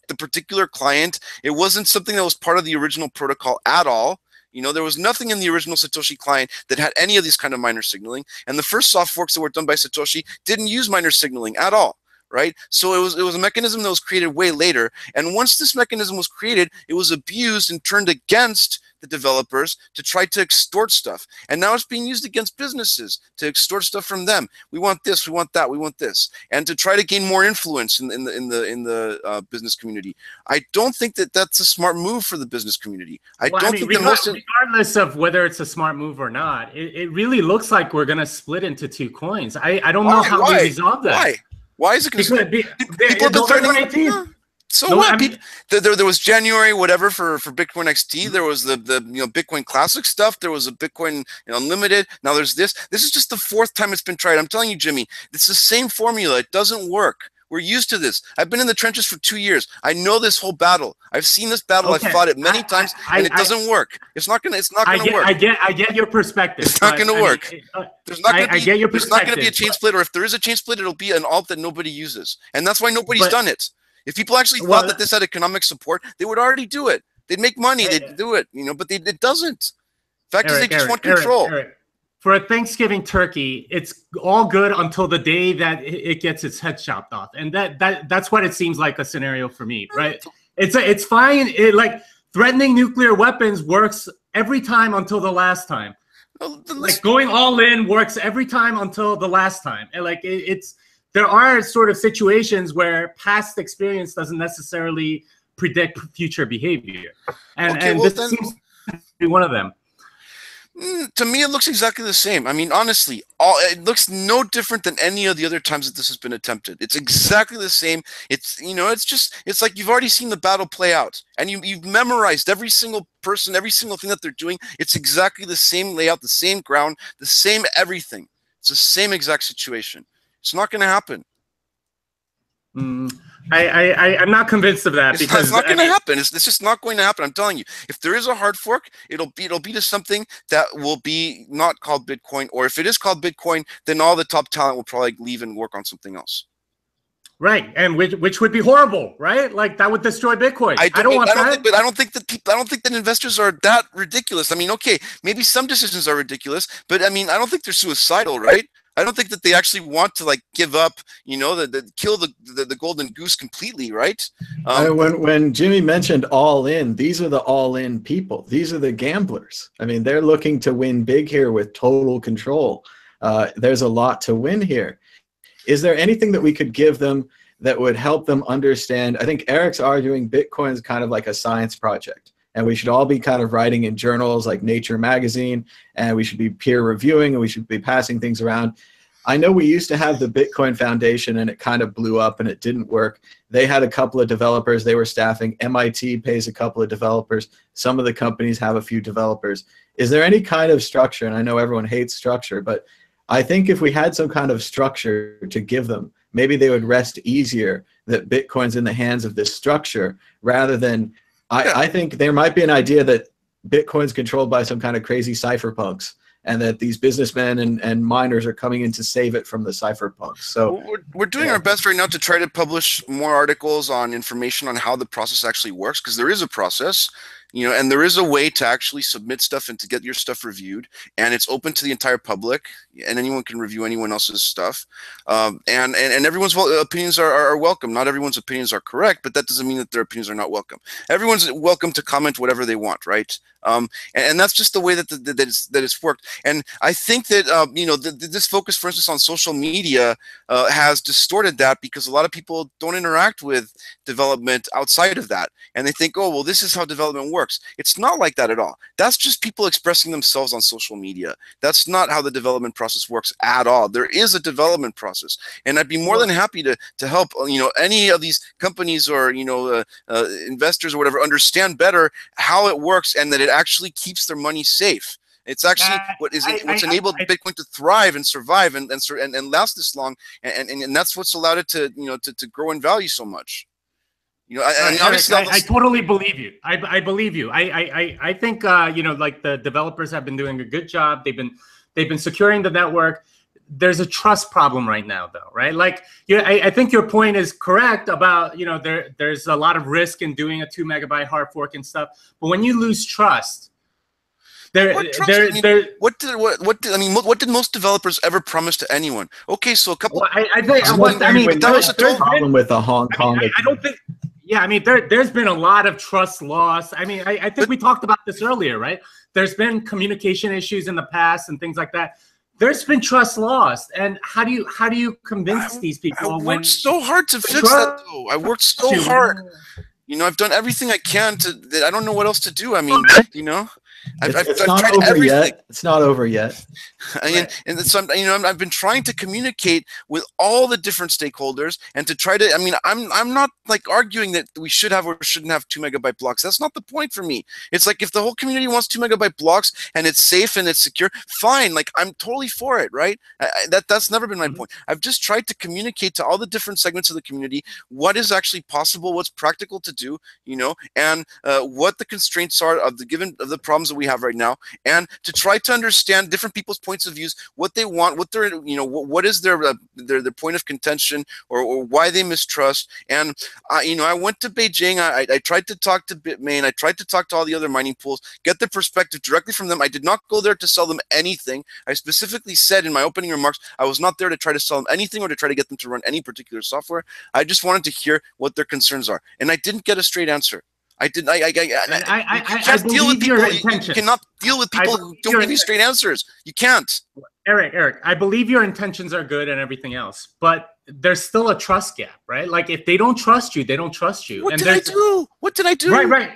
the particular client. It wasn't something that was part of the original protocol at all. You know, there was nothing in the original Satoshi client that had any of these kind of miner signaling. And the first soft forks that were done by Satoshi didn't use miner signaling at all, right? So it was a mechanism that was created way later. And once this mechanism was created, it was abused and turned against the developers to try to extort stuff. And now it's being used against businesses to extort stuff from them. We want this, we want that, we want this, and to try to gain more influence in the business community. I don't think that that's a smart move for the business community. Regardless of whether it's a smart move or not, it really looks like we're going to split into two coins. I don't know how we resolve that. Why is it going to be? People have been threatening. So what? There was January whatever for Bitcoin XT. There was the Bitcoin Classic stuff. There was a Bitcoin Unlimited. Now there's this. This is just the 4th time it's been tried. I'm telling you, Jimmy, it's the same formula. It doesn't work. We're used to this. I've been in the trenches for 2 years. I know this whole battle. I've seen this battle. I've fought it many times, and it doesn't work. It's not gonna work. I get your perspective. It's not gonna work. There's not gonna be a chain split, or if there is a chain split, it'll be an alt that nobody uses, and that's why nobody's done it. If people actually thought that this had economic support, they would already do it. They'd make money. They'd do it. But it doesn't. The fact is, they just want control. Eric. For a Thanksgiving turkey, it's all good until the day that it gets its head chopped off, and that's what it seems like a scenario for me, right? It's fine. Like threatening nuclear weapons works every time until the last time. Like going all in works every time until the last time, and like there are sort of situations where past experience doesn't necessarily predict future behavior, and this seems to be one of them. To me, it looks exactly the same. I mean, honestly, it looks no different than any of the other times that this has been attempted. It's exactly the same. It's like you've already seen the battle play out, and you've memorized every single person, every single thing that they're doing. It's exactly the same layout, the same ground, the same everything. It's the same exact situation. It's not going to happen. I'm not convinced of that because it's not going to happen. It's just not going to happen. I'm telling you. If there is a hard fork, it'll be to something that will be not called Bitcoin, or if it is called Bitcoin, then all the top talent will probably leave and work on something else. Right, and which would be horrible, right? Like that would destroy Bitcoin. I don't think that investors are that ridiculous. I mean, okay, maybe some decisions are ridiculous, but I mean, I don't think they're suicidal, right? I don't think that they actually want to like give up, kill the golden goose completely, right? When Jimmy mentioned all in, these are the all in people. These are the gamblers. I mean, they're looking to win big here with total control. There's a lot to win here. Is there anything that we could give them that would help them understand? I think Eric's arguing Bitcoin is kind of like a science project, and we should all be kind of writing in journals like Nature magazine, and we should be peer reviewing, and we should be passing things around. I know we used to have the Bitcoin Foundation, and it kind of blew up and it didn't work. They had a couple of developers they were staffing. MIT pays a couple of developers. Some of the companies have a few developers. Is there any kind of structure? And I know everyone hates structure, but I think if we had some kind of structure to give them, maybe they would rest easier that Bitcoin's in the hands of this structure rather than, I think there might be an idea that Bitcoin's controlled by some kind of crazy cypherpunks, and that these businessmen and miners are coming in to save it from the cypherpunks. So we're doing our best right now to try to publish more articles on information on how the process actually works, because there is a process. And there is a way to actually submit stuff and to get your stuff reviewed, and it's open to the entire public, and anyone can review anyone else's stuff. And everyone's opinions are welcome. Not everyone's opinions are correct, but that doesn't mean that their opinions are not welcome. Everyone's welcome to comment whatever they want, right? And that's just the way that it's worked. And I think that this focus, for instance, on social media has distorted that, because a lot of people don't interact with development outside of that, and they think, oh, well, this is how development works. It's not like that at all. That's just people expressing themselves on social media. That's not how the development process works at all. There is a development process, and I'd be more than happy to help any of these companies or investors or whatever understand better how it works, and that it actually keeps their money safe. It's actually what's enabled Bitcoin to thrive and survive and last this long, and that's what's allowed it to grow in value so much. I totally believe you. I believe you. I think like the developers have been doing a good job. They've been securing the network. There's a trust problem right now, though, right? Like, I think your point is correct about there's a lot of risk in doing a 2 megabyte hard fork and stuff. But when you lose trust, What trust? I mean, what did most developers ever promise to anyone? Okay, so a couple. Well, I think that was a problem with the Hong Kong. I don't think. Yeah, I mean, there's been a lot of trust loss. I mean, I think we talked about this earlier, right? There's been communication issues in the past and things like that. There's been trust lost, and how do you convince these people? I worked so hard to fix that, though. I worked so hard. You know, I've done everything I can to. I don't know what else to do. I mean, you know. I've tried everything. Yet. It's not over yet. And so, you know, I've been trying to communicate with all the different stakeholders and to try to. I mean, I'm not like arguing that we should have or shouldn't have 2 megabyte blocks. That's not the point for me. It's like if the whole community wants 2 megabyte blocks and it's safe and it's secure, fine. Like I'm totally for it, right? That's never been my point. I've just tried to communicate to all the different segments of the community what is actually possible, what's practical to do, you know, and what the constraints are of the problems that we have right now, and to try to understand different people's points of views, what they want, what their, you know, what is their point of contention, or why they mistrust. And you know, I went to Beijing. I tried to talk to Bitmain. I tried to talk to all the other mining pools, get the perspective directly from them. I did not go there to sell them anything. I specifically said in my opening remarks, I was not there to try to sell them anything or to try to get them to run any particular software. I just wanted to hear what their concerns are, and I didn't get a straight answer. I didn't. I can't deal with people. You cannot deal with people who don't give you straight answers. You can't. Eric, I believe your intentions are good and everything else, but there's still a trust gap, right? Like if they don't trust you, they don't trust you. What did I do? What did I do? Right.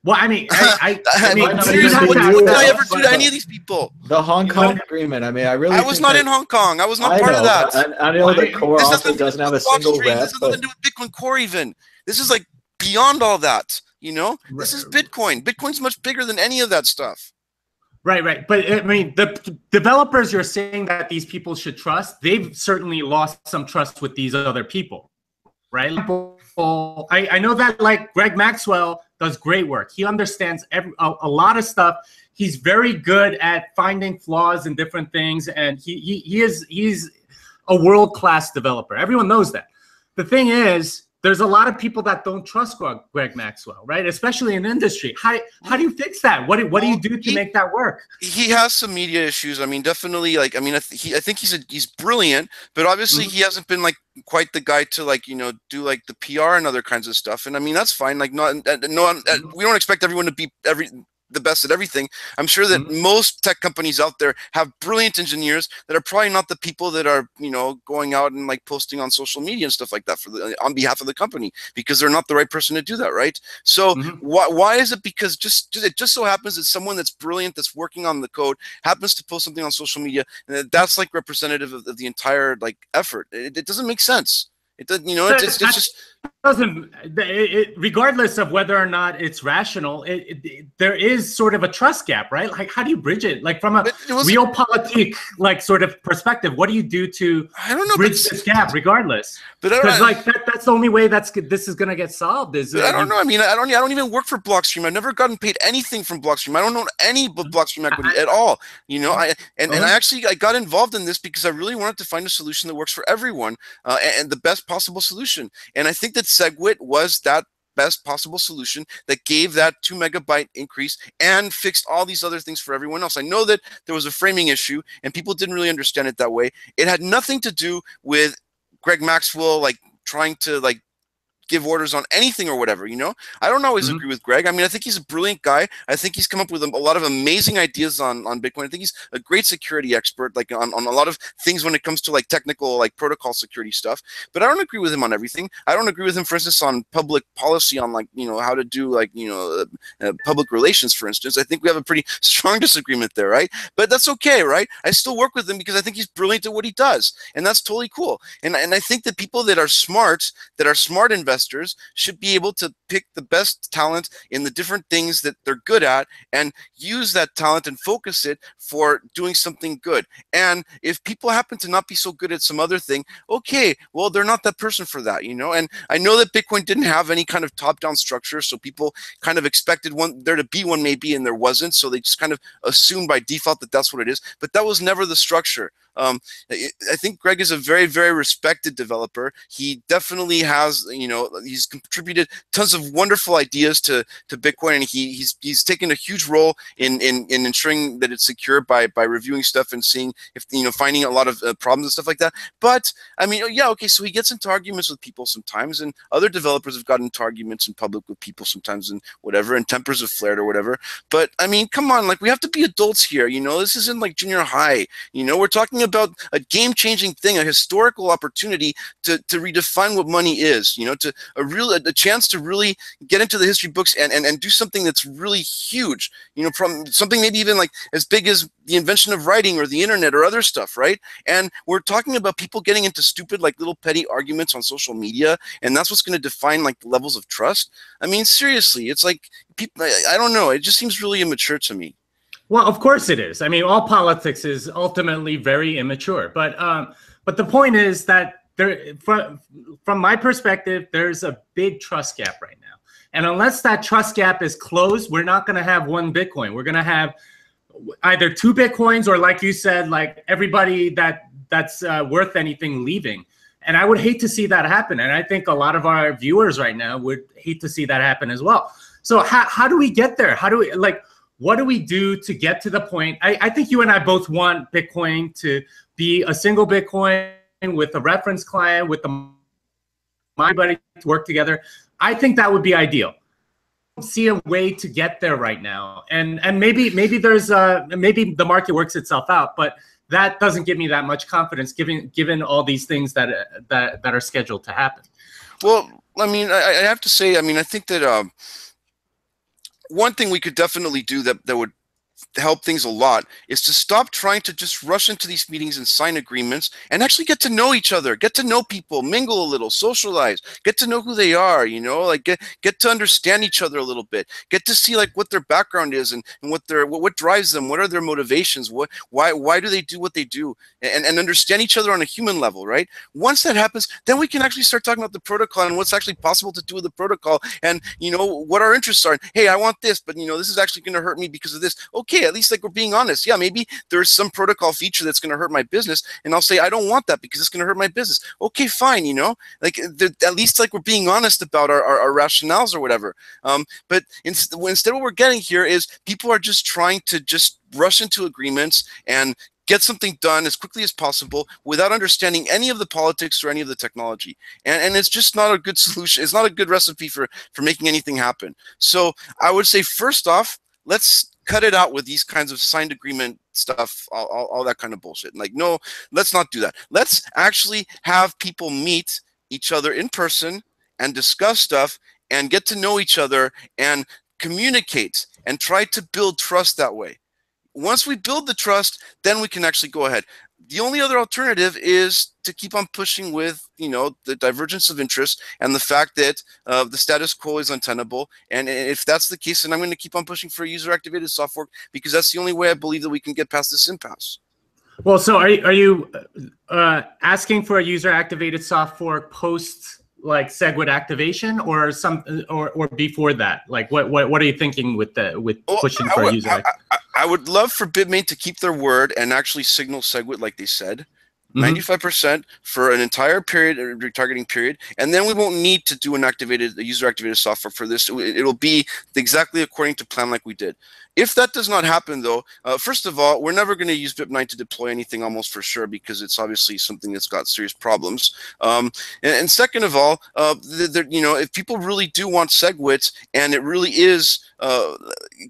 Well, I mean, seriously, what did I ever do to any of these people? The Hong Kong agreement. I mean, I was not in Hong Kong. I was not part of that. I know that Core also doesn't have a single rep. This has nothing to do with Bitcoin Core even. This is like beyond all that. You know, this is Bitcoin. Bitcoin's much bigger than any of that stuff. Right. But I mean, the developers you're saying that these people should trust, they've certainly lost some trust with these other people, right? I know that like Greg Maxwell does great work. He understands a lot of stuff. He's very good at finding flaws in different things, and he's a world-class developer. Everyone knows that. The thing is, there's a lot of people that don't trust Greg Maxwell, right? Especially in industry. How do you fix that? What do you do to make that work? He has some media issues. I mean, definitely. Like, I mean, I think he's brilliant, but obviously he hasn't been like quite the guy to like, you know, do like the PR and other kinds of stuff. And I mean, that's fine. Like, we don't expect everyone to be the best at everything. I'm sure that most tech companies out there have brilliant engineers that are probably not the people that are, you know, going out and like posting on social media and stuff like that on behalf of the company, because they're not the right person to do that, right? So why is it? Because it just so happens that someone that's brilliant, that's working on the code, happens to post something on social media, and that's like representative of the entire like effort. It doesn't make sense. It doesn't, you know, it's just doesn't. Regardless of whether or not it's rational, there is sort of a trust gap, right? Like, how do you bridge it? Like from a realpolitik like sort of perspective, what do you do to bridge this gap? Regardless, because like that's the only way this is gonna get solved. I don't know. I mean, I don't even work for Blockstream. I've never gotten paid anything from Blockstream. I don't own any Blockstream equity at all. You know, I got involved in this because I really wanted to find a solution that works for everyone and the best possible solution. And I think that Segwit was that best possible solution that gave that 2 megabyte increase and fixed all these other things for everyone else. I know that there was a framing issue and people didn't really understand it that way. It had nothing to do with Greg Maxwell like trying to like give orders on anything or whatever, you know. I don't always agree with Greg. I mean, I think he's a brilliant guy. I think he's come up with a lot of amazing ideas on Bitcoin. I think he's a great security expert, like on a lot of things when it comes to like technical, like protocol security stuff. But I don't agree with him on everything. I don't agree with him, for instance, on public policy, on like, you know, how to do like, you know, public relations, for instance. I think we have a pretty strong disagreement there, right? But that's okay, right? I still work with him because I think he's brilliant at what he does, and that's totally cool. And I think that people that are smart investors should be able to pick the best talent in the different things that they're good at and use that talent and focus it for doing something good. And if people happen to not be so good at some other thing, okay, well, they're not that person for that, you know. And I know that Bitcoin didn't have any kind of top-down structure, so people kind of expected there to be one maybe, and there wasn't, so they just kind of assumed by default that that's what it is. But that was never the structure. I think Greg is a very, very respected developer. He definitely has, he's contributed tons of wonderful ideas to Bitcoin, and he's taken a huge role in ensuring that it's secure by reviewing stuff and seeing if, finding a lot of problems and stuff like that. But I mean, yeah, okay, so he gets into arguments with people sometimes, and other developers have gotten into arguments in public with people sometimes, and whatever, and tempers have flared or whatever. But I mean, come on, like, we have to be adults here. This isn't like junior high. We're talking about a game-changing thing, a historical opportunity to redefine what money is. To a chance to really get into the history books and do something that's really huge. From something maybe even like as big as the invention of writing or the internet or other stuff, right? And we're talking about people getting into stupid, like, little petty arguments on social media, and that's what's going to define, like, the levels of trust. I mean, seriously, it's like people. I don't know. It just seems really immature to me. Well, of course it is. I mean, all politics is ultimately very immature. But the point is that from my perspective, there's a big trust gap right now. And unless that trust gap is closed, we're not going to have one Bitcoin. We're going to have either two Bitcoins, or, like you said, like, everybody that's worth anything leaving. And I would hate to see that happen. And I think a lot of our viewers right now would hate to see that happen as well. So how do we get there? How do we, like, what do we do to get to the point? I think you and I both want Bitcoin to be a single Bitcoin with a reference client, with everybody to work together. I think that would be ideal. I don't see a way to get there right now, and maybe there's maybe the market works itself out, but that doesn't give me that much confidence, given all these things that are scheduled to happen. Well, I mean, I have to say, I mean, I think that one thing we could definitely do that would help things a lot is to stop trying to just rush into these meetings and sign agreements and actually get to know each other, get to know people, mingle a little, socialize, get to know who they are, like get to understand each other a little bit, get to see, like, what their background is and what drives them, what are their motivations, why do they do what they do, and understand each other on a human level, right? Once that happens, then we can actually start talking about the protocol and what's actually possible to do with the protocol, and what our interests are. Hey, I want this, but this is actually going to hurt me because of this. Okay, at least, like, we're being honest. Yeah, maybe there's some protocol feature that's going to hurt my business, and I'll say I don't want that because it's going to hurt my business. Okay, fine, like, at least, like, we're being honest about our rationales or whatever. But instead what we're getting here is people are just trying to just rush into agreements and get something done as quickly as possible without understanding any of the politics or any of the technology. And it's just not a good solution. It's not a good recipe for making anything happen. So I would say, first off, let's cut it out with these kinds of signed agreement stuff, all that kind of bullshit. Like, no, let's not do that. Let's actually have people meet each other in person and discuss stuff and get to know each other and communicate and try to build trust that way. Once we build the trust, then we can actually go ahead. The only other alternative is to keep on pushing with, the divergence of interest and the fact that the status quo is untenable. And if that's the case, then I'm going to keep on pushing for a user-activated soft fork, because that's the only way I believe that we can get past this impasse. Well, so are you asking for a user-activated soft fork post, like, Segwit activation, or or before that? Like, what are you thinking with pushing for a user? I would love for Bitmain to keep their word and actually signal Segwit like they said. 95% for an entire period, a retargeting period, and then we won't need to do a user-activated software for this. It'll be exactly according to plan, like we did. If that does not happen, though, first of all, we're never going to use BIP9 to deploy anything, almost for sure, because it's obviously something that's got serious problems. And second of all, if people really do want Segwit and it really is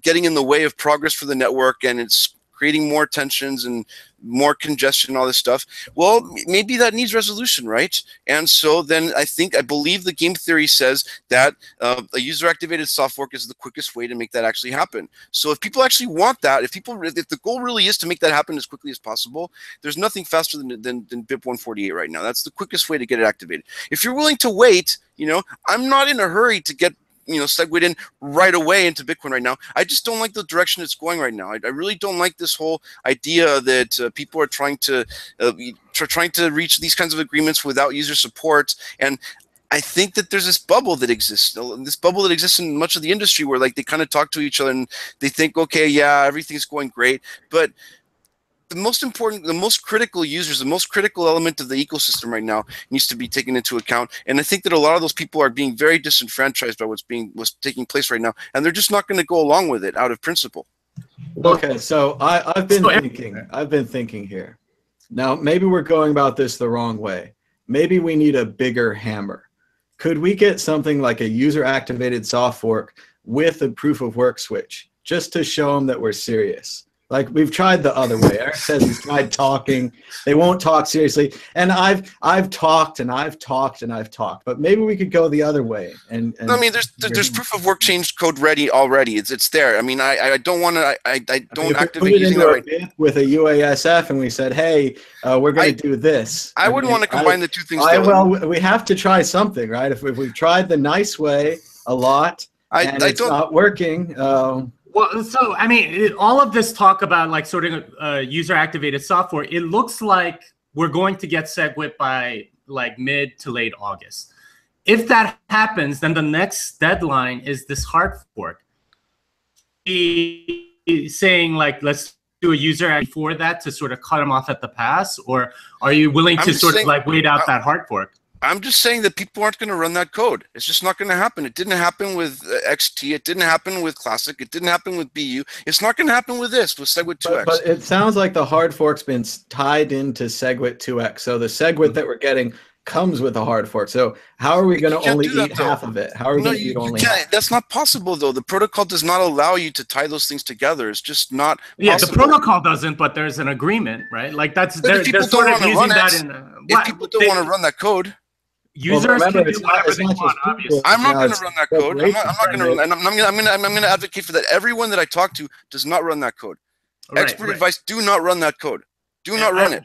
getting in the way of progress for the network, and it's creating more tensions and more congestion, all this stuff, well, maybe that needs resolution, right? And so then I believe the game theory says that a user-activated soft fork is the quickest way to make that actually happen. So if people actually want that, if the goal really is to make that happen as quickly as possible, there's nothing faster than BIP 148 right now. That's the quickest way to get it activated. If you're willing to wait, I'm not in a hurry to get Segwit in right away into Bitcoin right now. I just don't like the direction it's going right now. I really don't like this whole idea that people are trying to reach these kinds of agreements without user support. And I think that there's this bubble that exists in much of the industry where, like, they kind of talk to each other and they think, okay, yeah, everything's going great. But the most important, the most critical users, the most critical element of the ecosystem right now needs to be taken into account. And I think that a lot of those people are being very disenfranchised by what's taking place right now, and they're just not going to go along with it out of principle. Okay, so I've been thinking here. Now, maybe we're going about this the wrong way. Maybe we need a bigger hammer. Could we get something like a user-activated soft fork with a proof of work switch, just to show them that we're serious? Like, we've tried the other way. Eric says he's tried talking. They won't talk seriously. And I've talked and I've talked and I've talked. But maybe we could go the other way. And I mean, there's proof of work change code ready already. It's there. I mean, I don't want to. I don't activate using that right. With a UASF, and we said, hey, we're going to do this. I wouldn't want to combine the two things. Well, we have to try something, right? If we've tried the nice way a lot and it's not working. Well, so I mean, all of this talk about like sort of user-activated software, it looks like we're going to get Segwit by like mid to late August. If that happens, then the next deadline is this hard fork. Saying like, let's do a user before that to sort of cut them off at the pass, or are you willing to sort of like wait out that hard fork? I'm just saying that people aren't going to run that code. It's just not going to happen. It didn't happen with XT. It didn't happen with Classic. It didn't happen with BU. It's not going to happen with this, with Segwit2X. But it sounds like the hard fork's been tied into Segwit2X. So the Segwit that we're getting comes with a hard fork. So how are we going to only eat half of it? How are we going to eat only half? That's not possible, though. The protocol does not allow you to tie those things together. It's just not the possible. protocol doesn't, but there's an agreement, right? Like that's they're sort of using that in. If people don't want to run that code. Users can do whatever they want, obviously. I'm not going to run that code. I'm not going to, and I'm going to advocate for that. Everyone that I talk to does not run that code. Expert advice: do not run that code. Do not run it.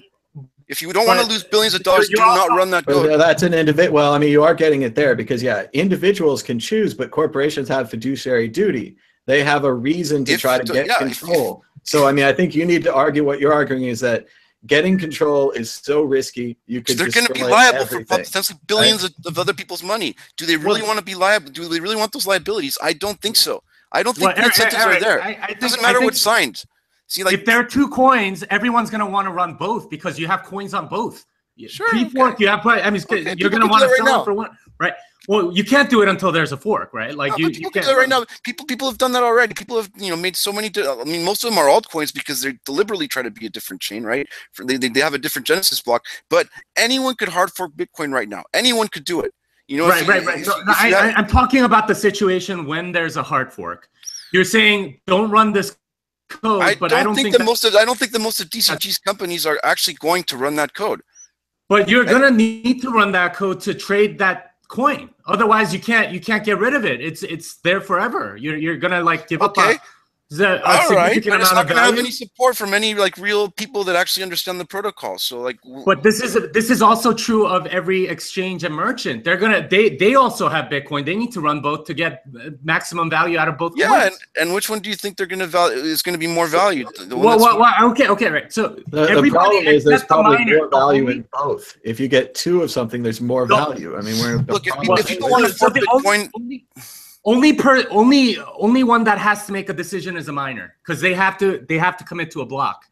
If you don't want to lose billions of dollars, do not run that code. That's an individual. Well, I mean, you are getting it there because individuals can choose, but corporations have fiduciary duty. They have a reason to try to get control. So, I mean, I think you need to argue what you're arguing is that getting control is so risky. They're going to be liable for potentially billions of other people's money. Do they really want to be liable? Do they really want those liabilities? I don't think so. I don't think the incentives are there. It doesn't matter what's signed. See, like, if there are two coins, everyone's going to want to run both because you have coins on both. Sure. Pre-fork, you have. I mean, you're going to want to sell it for one, right? Well, you can't do it until there's a fork, right? Like you can do it right now. People have done that already. People have made so many. I mean, most of them are altcoins because they deliberately try to be a different chain, right? They have a different genesis block. But anyone could hard fork Bitcoin right now. Anyone could do it. Right. I'm talking about the situation when there's a hard fork. You're saying don't run this code, I don't think most of DCG's companies are actually going to run that code. But you're gonna need to run that code to trade that coin. Otherwise, you can't get rid of it. It's there forever. You're gonna like give up a significant amount of value. Have any support from any like real people that actually understand the protocol. So like, but this is also true of every exchange and merchant. They also have Bitcoin. They need to run both to get maximum value out of both. Yeah, and which one do you think they're gonna is going to be more valued? Okay, right. So the problem is there's probably more value in both. If you get two of something, there's more value. I mean, if people want to flip Bitcoin. Only one that has to make a decision is a miner because they have to commit to a block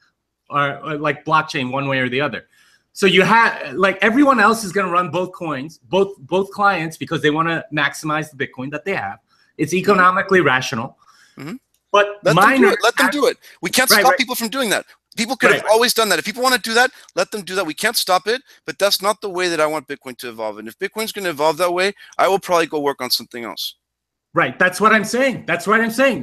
or like blockchain one way or the other. So you have like everyone else is going to run both coins, both clients because they want to maximize the Bitcoin that they have. It's economically rational. Mm-hmm. But let them do it. We can't stop people from doing that. People could have always done that. If people want to do that, let them do that. We can't stop it, but that's not the way that I want Bitcoin to evolve. And if Bitcoin's going to evolve that way, I will probably go work on something else. Right, that's what I'm saying.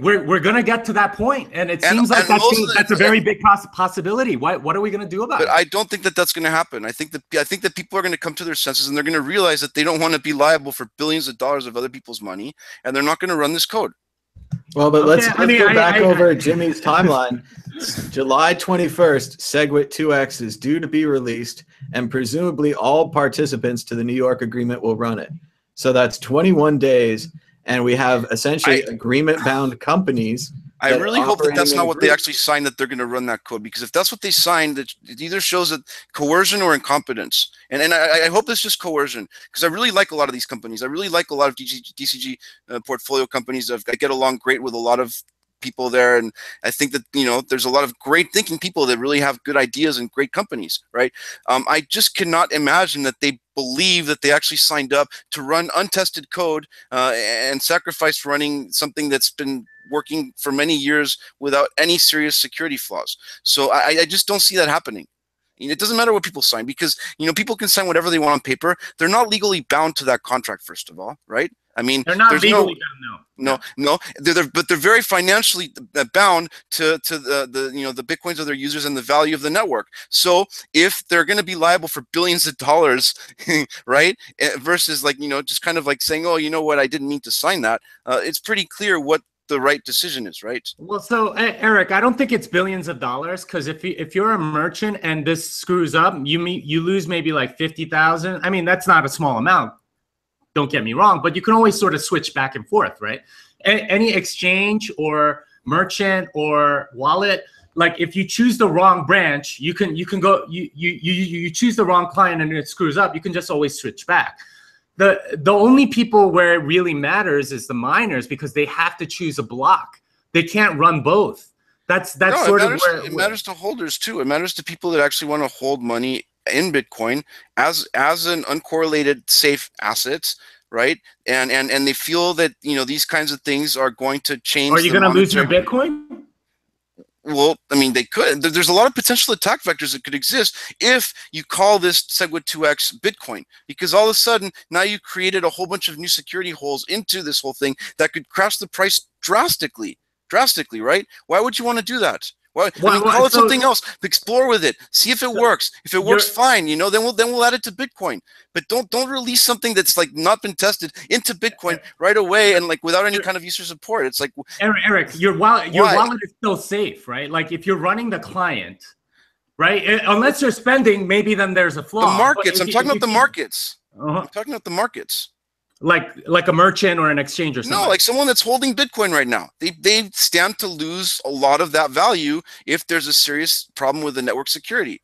We're gonna get to that point, and it seems like that's a very big possibility. What are we gonna do about it? But I don't think that that's gonna happen. I think that people are gonna come to their senses, and they're gonna realize that they don't want to be liable for billions of dollars of other people's money, and they're not gonna run this code. Well, but let's go back over Jimmy's timeline. July 21st, Segwit2X is due to be released, and presumably all participants to the New York agreement will run it. So that's 21 days. And we have essentially agreement-bound companies. I really hope that that's not what they actually signed, that they're going to run that code. Because if that's what they signed, it either shows that coercion or incompetence. And I hope it's just coercion. Because I really like a lot of these companies. I really like a lot of DCG portfolio companies. I get along great with a lot of people there, and I think that there's a lot of great thinking people that really have good ideas and great companies, right? I just cannot imagine that they believe that they actually signed up to run untested code and sacrifice running something that's been working for many years without any serious security flaws. So I just don't see that happening. It doesn't matter what people sign, because people can sign whatever they want on paper. They're not legally bound to that contract, first of all, right? I mean, they're not legally bound. No. But they're very financially bound to the bitcoins of their users and the value of the network. So if they're going to be liable for billions of dollars, right, versus just kind of like saying, oh, you know what, I didn't mean to sign that. It's pretty clear what the right decision is, right? Well, so Eric, I don't think it's billions of dollars, because if you're a merchant and this screws up, you lose maybe like 50,000. I mean, that's not a small amount. Don't get me wrong, but you can always sort of switch back and forth, right? Any exchange or merchant or wallet, like if you choose the wrong branch, you can go you choose the wrong client and it screws up, you can just always switch back. The only people where it really matters is the miners, because they have to choose a block. They can't run both. That's sort of where it matters to holders too. It matters to people that actually want to hold money in Bitcoin as an uncorrelated safe asset, right? And they feel that these kinds of things are going to change. Are you going to lose your Bitcoin? Well, I mean, they could. There's a lot of potential attack vectors that could exist if you call this Segwit2X Bitcoin, because all of a sudden now you created a whole bunch of new security holes into this whole thing that could crash the price drastically, right? Why would you want to do that? Call it something else. Explore with it. See if it works. If it works, fine. Then we'll add it to Bitcoin. But don't release something that's like not been tested into Bitcoin right away and like without any kind of user support. It's like, Eric, your wallet is still safe, right? Like if you're running the client, right? Unless you're spending, maybe then there's a flaw. The markets. I'm talking about the markets. I'm talking about the markets. Like a merchant or an exchange or something. No, like someone that's holding Bitcoin right now. They stand to lose a lot of that value if there's a serious problem with the network security.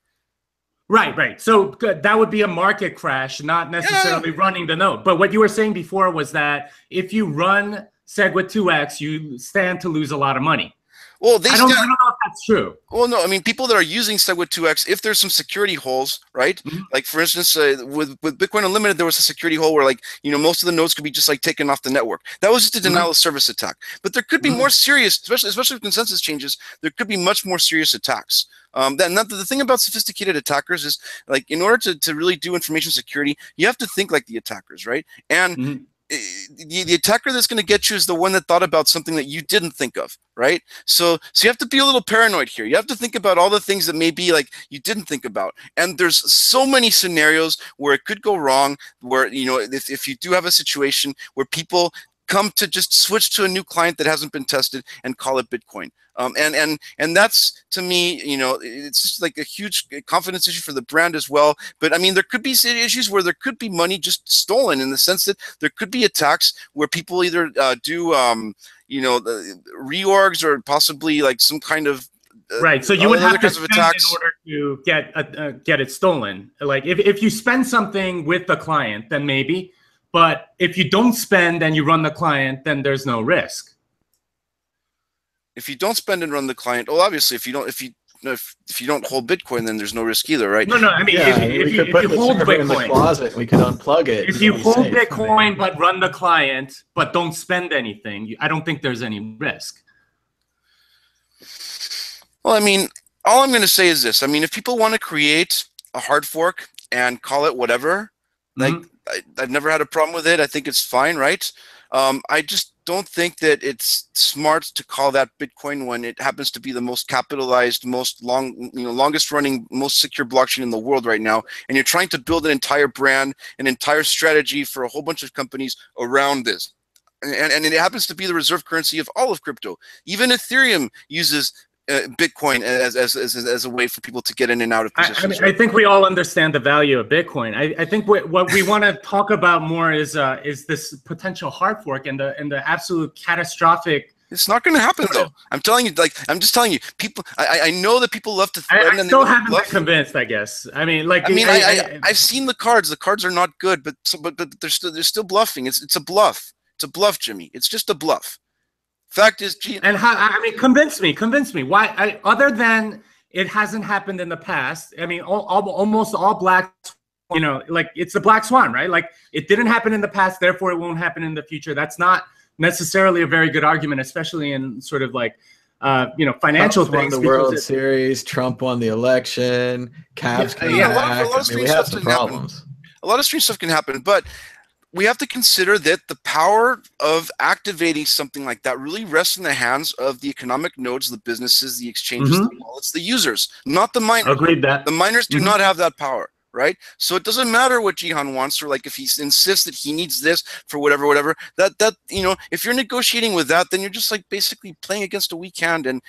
Right. So that would be a market crash, not necessarily running the node. But what you were saying before was that if you run Segwit2X, you stand to lose a lot of money. Well, I don't know if that's true. Well, no, I mean, people that are using Segwit2X, if there's some security holes, right? Like, for instance, with Bitcoin Unlimited, there was a security hole where, like, most of the nodes could be just, like, taken off the network. That was just a denial of service attack. But there could be more serious, especially with consensus changes, there could be much more serious attacks. The thing about sophisticated attackers is, like, in order to really do information security, you have to think like the attackers, right? And the attacker that's going to get you is the one that thought about something that you didn't think of, right? So you have to be a little paranoid here. You have to think about all the things that maybe like you didn't think about. And there's so many scenarios where it could go wrong, where if you do have a situation where people come to just switch to a new client that hasn't been tested and call it Bitcoin. And that's, to me, it's just like a huge confidence issue for the brand as well. But I mean, there could be issues where there could be money just stolen, in the sense that there could be attacks where people either do reorgs or possibly like some kind of right. So you would have to spend in order to get it stolen. Like if you spend something with the client, then maybe. But if you don't spend and you run the client, then there's no risk. If you don't spend and run the client, well, obviously, if you don't hold Bitcoin, then there's no risk either, right? No. I mean, if you hold Bitcoin in the closet, we could unplug it. If you hold Bitcoin but run the client but don't spend anything, I don't think there's any risk. Well, I mean, all I'm going to say is this. I mean, if people want to create a hard fork and call it whatever, like I've never had a problem with it. I think it's fine, right? I just don't think that it's smart to call that Bitcoin when it happens to be the most capitalized, longest running, most secure blockchain in the world right now. And you're trying to build an entire brand, an entire strategy for a whole bunch of companies around this. And it happens to be the reserve currency of all of crypto. Even Ethereum uses Bitcoin as a way for people to get in and out of positions. I think we all understand the value of Bitcoin. I think what we want to talk about more is this potential hard fork and the absolute catastrophic. It's not going to happen though. I'm telling you, I'm just telling you, people. I know that people love to threaten. I still haven't been convinced, I guess. I mean, I've seen the cards. The cards are not good, but they're still bluffing. It's a bluff. It's a bluff, Jimmy. It's just a bluff. Fact is, gee, And how? I mean, convince me. Why? Other than it hasn't happened in the past. I mean, almost all black, like it's the black swan, right? Like it didn't happen in the past, therefore it won't happen in the future. That's not necessarily a very good argument, especially in sort of like, financial Trump things. Won the World Series. Trump won the election. Cavs came back. A lot of we have some problems. A lot of strange stuff can happen, but we have to consider that the power of activating something like that really rests in the hands of the economic nodes, the businesses, the exchanges, the wallets, the users, not the miners. Agreed that. The miners do not have that power, right? So it doesn't matter what Jihan wants, or like if he insists that he needs this for whatever, that if you're negotiating with that, then you're just like basically playing against a weak hand, and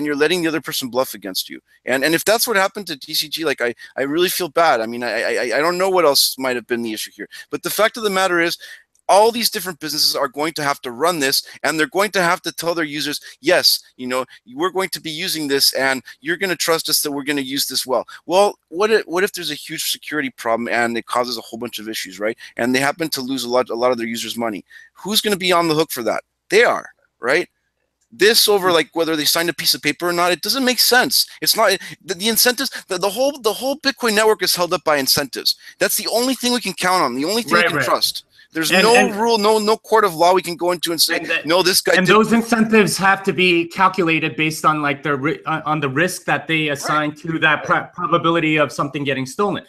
you're letting the other person bluff against you. And if that's what happened to TCG, like I really feel bad. I mean, I don't know what else might have been the issue here, but the fact of the matter is, all these different businesses are going to have to run this, and they're going to have to tell their users, yes, we're going to be using this, and you're going to trust us that we're going to use this well. Well, what if there's a huge security problem and it causes a whole bunch of issues, right? And they happen to lose a lot of their users' money. Who's going to be on the hook for that? They are, right? This over like whether they signed a piece of paper or not, it doesn't make sense. It's not the incentives. The whole Bitcoin network is held up by incentives. That's the only thing we can count on. The only thing we can trust. There's no rule, no court of law we can go into and say, no, this guy. And those incentives have to be calculated based on like on the risk that they assign to that probability of something getting stolen.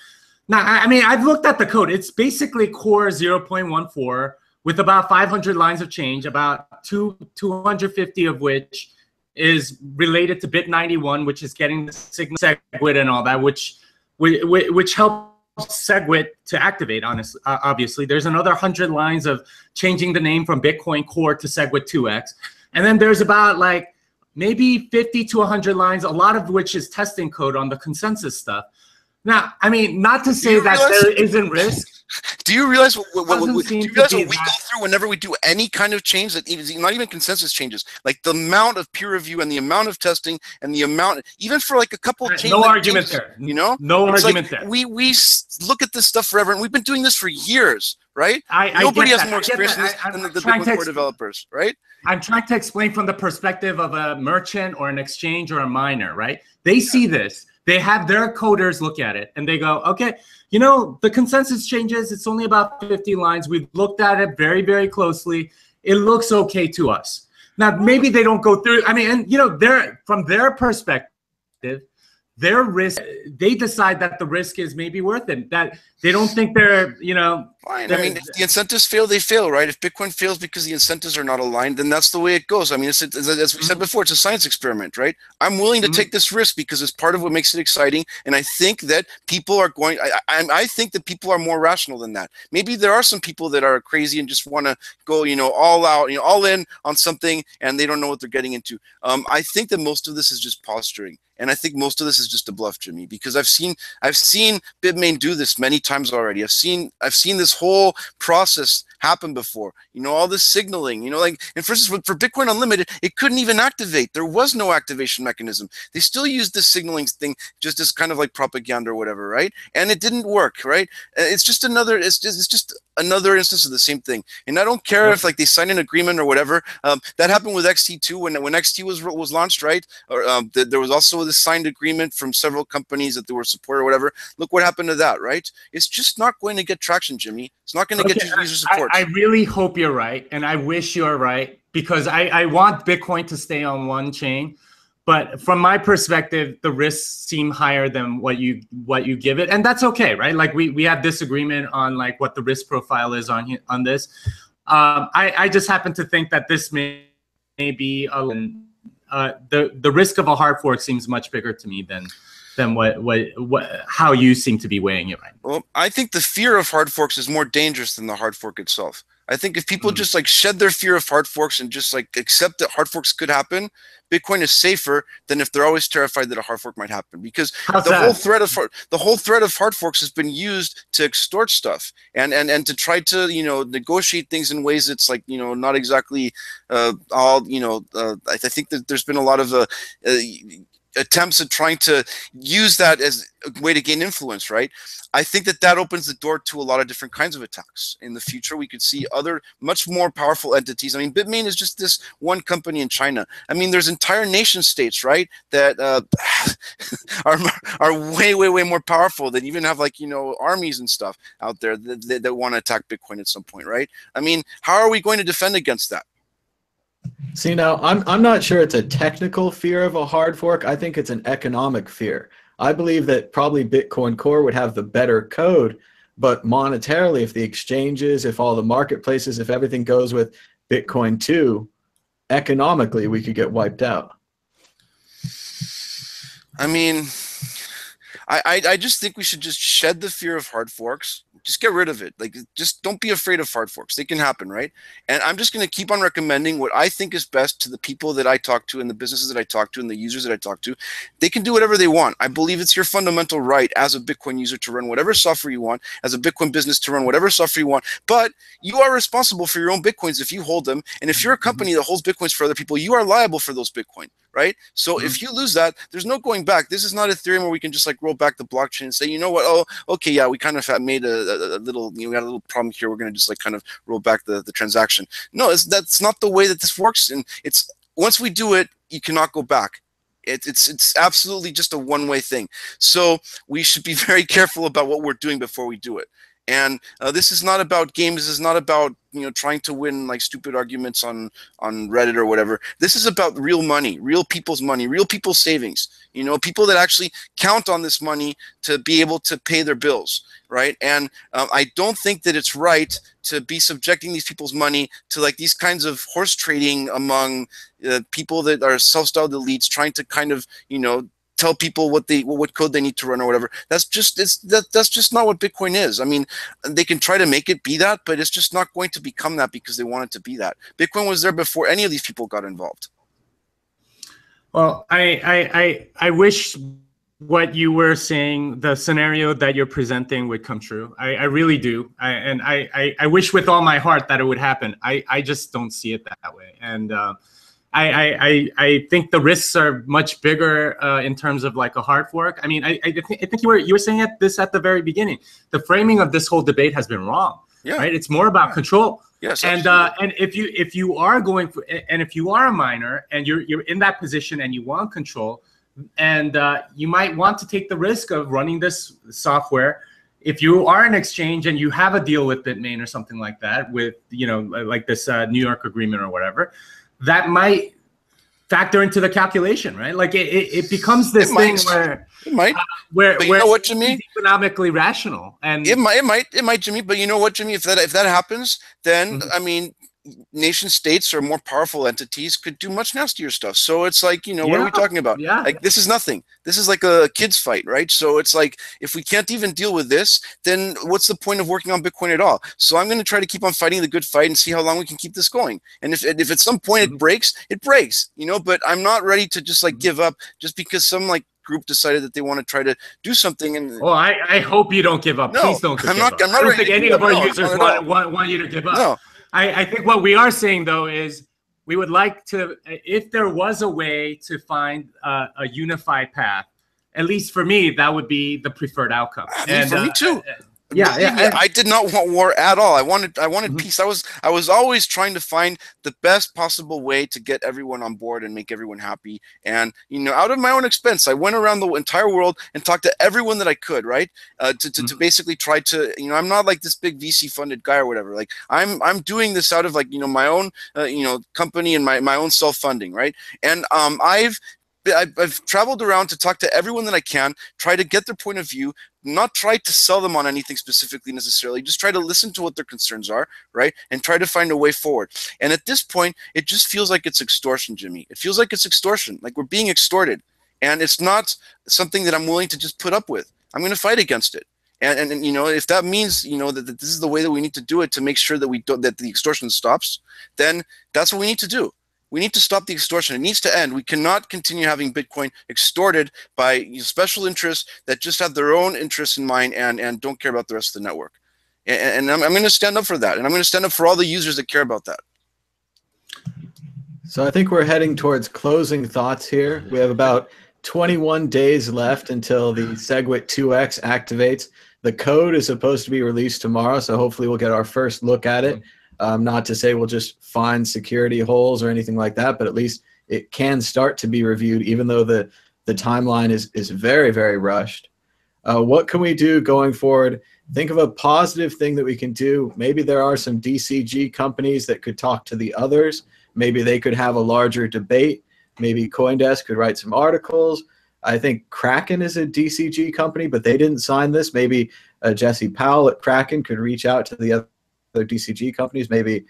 Now, I mean, I've looked at the code. It's basically core 0.14 with about 500 lines of change, about 250 of which is related to bit 91, which is getting the signal Segwit and all that, which helps Segwit to activate. Obviously, there's another 100 lines of changing the name from Bitcoin Core to Segwit2X, and then there's about like maybe 50 to 100 lines, a lot of which is testing code on the consensus stuff. Now, I mean, not to say that there isn't risk. Do you realize what we go through whenever we do any kind of change, that not even consensus changes, like the amount of peer review and the amount of testing and the amount, even for like a couple of changes. No argument there. No argument there. We look at this stuff forever, and we've been doing this for years, right? Nobody has more experience than the Bitcoin Core developers, right? I'm trying to explain from the perspective of a merchant or an exchange or a miner, right? They see this. They have their coders look at it, and they go, okay, the consensus changes. It's only about 50 lines. We've looked at it very, very closely. It looks okay to us. Now, maybe they don't go through. I mean, and, from their perspective, their risk, they decide that the risk is maybe worth it, that they don't think they're, fine. I mean, if the incentives fail, they fail, right? If Bitcoin fails because the incentives are not aligned, then that's the way it goes. I mean, as we said before, it's a science experiment, right? I'm willing to take this risk because it's part of what makes it exciting, and I think that people are going. I think that people are more rational than that. Maybe there are some people that are crazy and just want to go, all out, all in on something, and they don't know what they're getting into. I think that most of this is just posturing. And I think most of this is just a bluff, Jimmy, because I've seen Bitmain do this many times already. I've seen this whole process happen before. All this signaling. And for instance, for Bitcoin Unlimited, it couldn't even activate. There was no activation mechanism. They still used this signaling thing just as kind of like propaganda or whatever, right? And it didn't work, right? It's just another. It's just another instance of the same thing. And I don't care if like they signed an agreement or whatever. That happened with XT2 when XT was launched, right? Or there was also this signed agreement from several companies that they were support or whatever. Look what happened to that, right? It's just not going to get traction, Jimmy. It's not going to get user support. I really hope you're right, and I wish you're right, because I want Bitcoin to stay on one chain. But from my perspective, the risks seem higher than what you give it, and that's okay, right? Like we have disagreement on like what the risk profile is on this. I just happen to think that this may be the risk of a hard fork seems much bigger to me than how you seem to be weighing it right now. Well, I think the fear of hard forks is more dangerous than the hard fork itself. I think if people just like shed their fear of hard forks and just like accept that hard forks could happen, Bitcoin is safer than if they're always terrified that a hard fork might happen. Because the whole threat of hard forks has been used to extort stuff and to try to negotiate things in ways that's like not exactly all I think that there's been a lot of attempts at trying to use that as a way to gain influence, right? I think that that opens the door to a lot of different kinds of attacks. In the future, we could see other much more powerful entities. I mean, Bitmain is just this one company in China. I mean, there's entire nation states, right, that are way more powerful, that even have, like, you know, armies and stuff out there that want to attack Bitcoin at some point, right? I mean, how are we going to defend against that? See, now I'm not sure it's a technical fear of a hard fork. I think it's an economic fear. I believe that probably Bitcoin Core would have the better code, but monetarily, if the exchanges, if all the marketplaces, if everything goes with Bitcoin 2, economically we could get wiped out. I mean, I just think we should just shed the fear of hard forks. Just get rid of it. Like, just don't be afraid of hard forks. They can happen, right? And I'm just going to keep on recommending what I think is best to the people that I talk to and the businesses that I talk to and the users that I talk to. They can do whatever they want. I believe it's your fundamental right as a Bitcoin user to run whatever software you want, as a Bitcoin business to run whatever software you want. But you are responsible for your own Bitcoins if you hold them. And if you're a company that holds Bitcoins for other people, you are liable for those Bitcoin, right? So if you lose that, there's no going back. This is not Ethereum where we can just like roll back the blockchain and say, you know what? Oh, okay, yeah, we kind of made a little, you know, we got a little problem here. We're going to just like kind of roll back the transaction. No, that's not the way that this works. And it's, once we do it, you cannot go back. It's absolutely just a one-way thing. So we should be very careful about what we're doing before we do it. And this is not about games. This is not about, you know, trying to win like stupid arguments on Reddit or whatever. This is about real money, real people's savings. You know, people that actually count on this money to be able to pay their bills, right? And I don't think that it's right to be subjecting these people's money to like these kinds of horse trading among people that are self-styled elites, trying to kind of, you know, tell people what code they need to run or whatever. That's just that's just not what Bitcoin is. I mean, they can try to make it be that, but it's just not going to become that because they want it to be that. Bitcoin was there before any of these people got involved. Well, I wish what you were saying, the scenario that you're presenting, would come true. I really do. I wish with all my heart that it would happen. I just don't see it that way. And I think the risks are much bigger in terms of like a hard fork. I mean, I think you were saying this at the very beginning. The framing of this whole debate has been wrong. Yeah. Right. It's more about control. Yes. And if you are going for, and if you are a miner and you're in that position and you want control, and you might want to take the risk of running this software. If you are an exchange and you have a deal with Bitmain or something like that, with, you know, like this New York agreement or whatever, that might factor into the calculation, right? Like it becomes this thing where it might, where you know what, Jimmy? It's economically rational, and it might, Jimmy. But you know what, Jimmy? If that happens, then I mean, nation states or more powerful entities could do much nastier stuff. So it's like, you know, what are we talking about? Yeah. Like, this is nothing. This is like a kid's fight, right? So it's like, if we can't even deal with this, then what's the point of working on Bitcoin at all? So I'm going to try to keep on fighting the good fight and see how long we can keep this going. And if at some point it breaks, you know, but I'm not ready to just like give up just because some like group decided that they want to try to do something. And well, I hope you don't give up. No, please don't give up. I'm not I don't think any of our users want want you to give up. No. I think what we are saying, though, is we would like to, if there was a way to find a unified path, at least for me, that would be the preferred outcome. And for me too. Yeah. I did not want war at all. I wanted peace. I was always trying to find the best possible way to get everyone on board and make everyone happy. And, you know, out of my own expense, I went around the entire world and talked to everyone that I could, right? To basically try to, you know, I'm not like this big VC funded guy or whatever. Like I'm doing this out of like, you know, my own, you know, company and my own self funding, right? And I've traveled around to talk to everyone that I can, try to get their point of view, not try to sell them on anything specifically necessarily, just try to listen to what their concerns are, right? And try to find a way forward. And at this point, it just feels like it's extortion, Jimmy. It feels like it's extortion, like we're being extorted. And it's not something that I'm willing to just put up with. I'm going to fight against it. And you know, if that means, you know, that this is the way that we need to do it to make sure that that the extortion stops, then that's what we need to do. We need to stop the extortion. It needs to end. We cannot continue having Bitcoin extorted by special interests that just have their own interests in mind and don't care about the rest of the network. And I'm going to stand up for that. And I'm going to stand up for all the users that care about that. So I think we're heading towards closing thoughts here. We have about 21 days left until the Segwit2X activates. The code is supposed to be released tomorrow, so hopefully we'll get our first look at it. Not to say we'll just find security holes or anything like that, but at least it can start to be reviewed, even though the timeline is very, very rushed. What can we do going forward? Think of a positive thing that we can do. Maybe there are some DCG companies that could talk to the others. Maybe they could have a larger debate. Maybe CoinDesk could write some articles. I think Kraken is a DCG company, but they didn't sign this. Maybe Jesse Powell at Kraken could reach out to the other DCG companies, maybe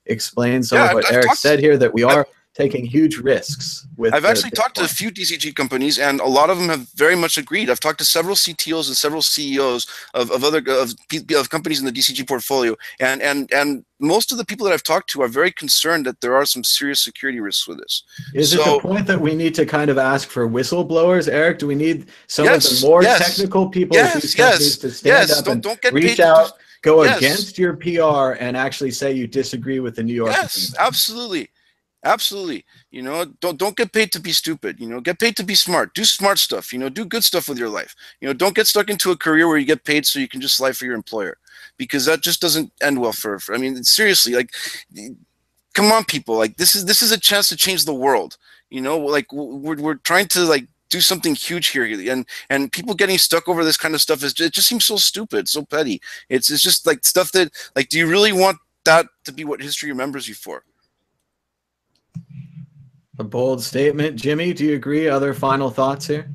explain some of what Eric said here, that we are taking huge riscs with. I've actually talked to a few DCG companies, and a lot of them have very much agreed. I've talked to several CTOs and several CEOs of companies in the DCG portfolio, and most of the people that I've talked to are very concerned that there are some serious security risks with this. Is it the point that we need to kind of ask for whistleblowers, Eric? Do we need some of the more technical people of these companies to stand up and reach out, go against your PR, and actually say you disagree with the New York? Yes, absolutely. Absolutely. You know, don't get paid to be stupid. You know, get paid to be smart. Do smart stuff. You know, do good stuff with your life. You know, don't get stuck into a career where you get paid so you can just lie for your employer, because that just doesn't end well for I mean, seriously, like, come on, people. Like, this is a chance to change the world. You know, like, we're trying to, like, do something huge here, and people getting stuck over this kind of stuff it just seems so stupid, so petty. It's just like stuff that, like, do you really want that to be what history remembers you for? A bold statement. Jimmy, do you agree? Other final thoughts here?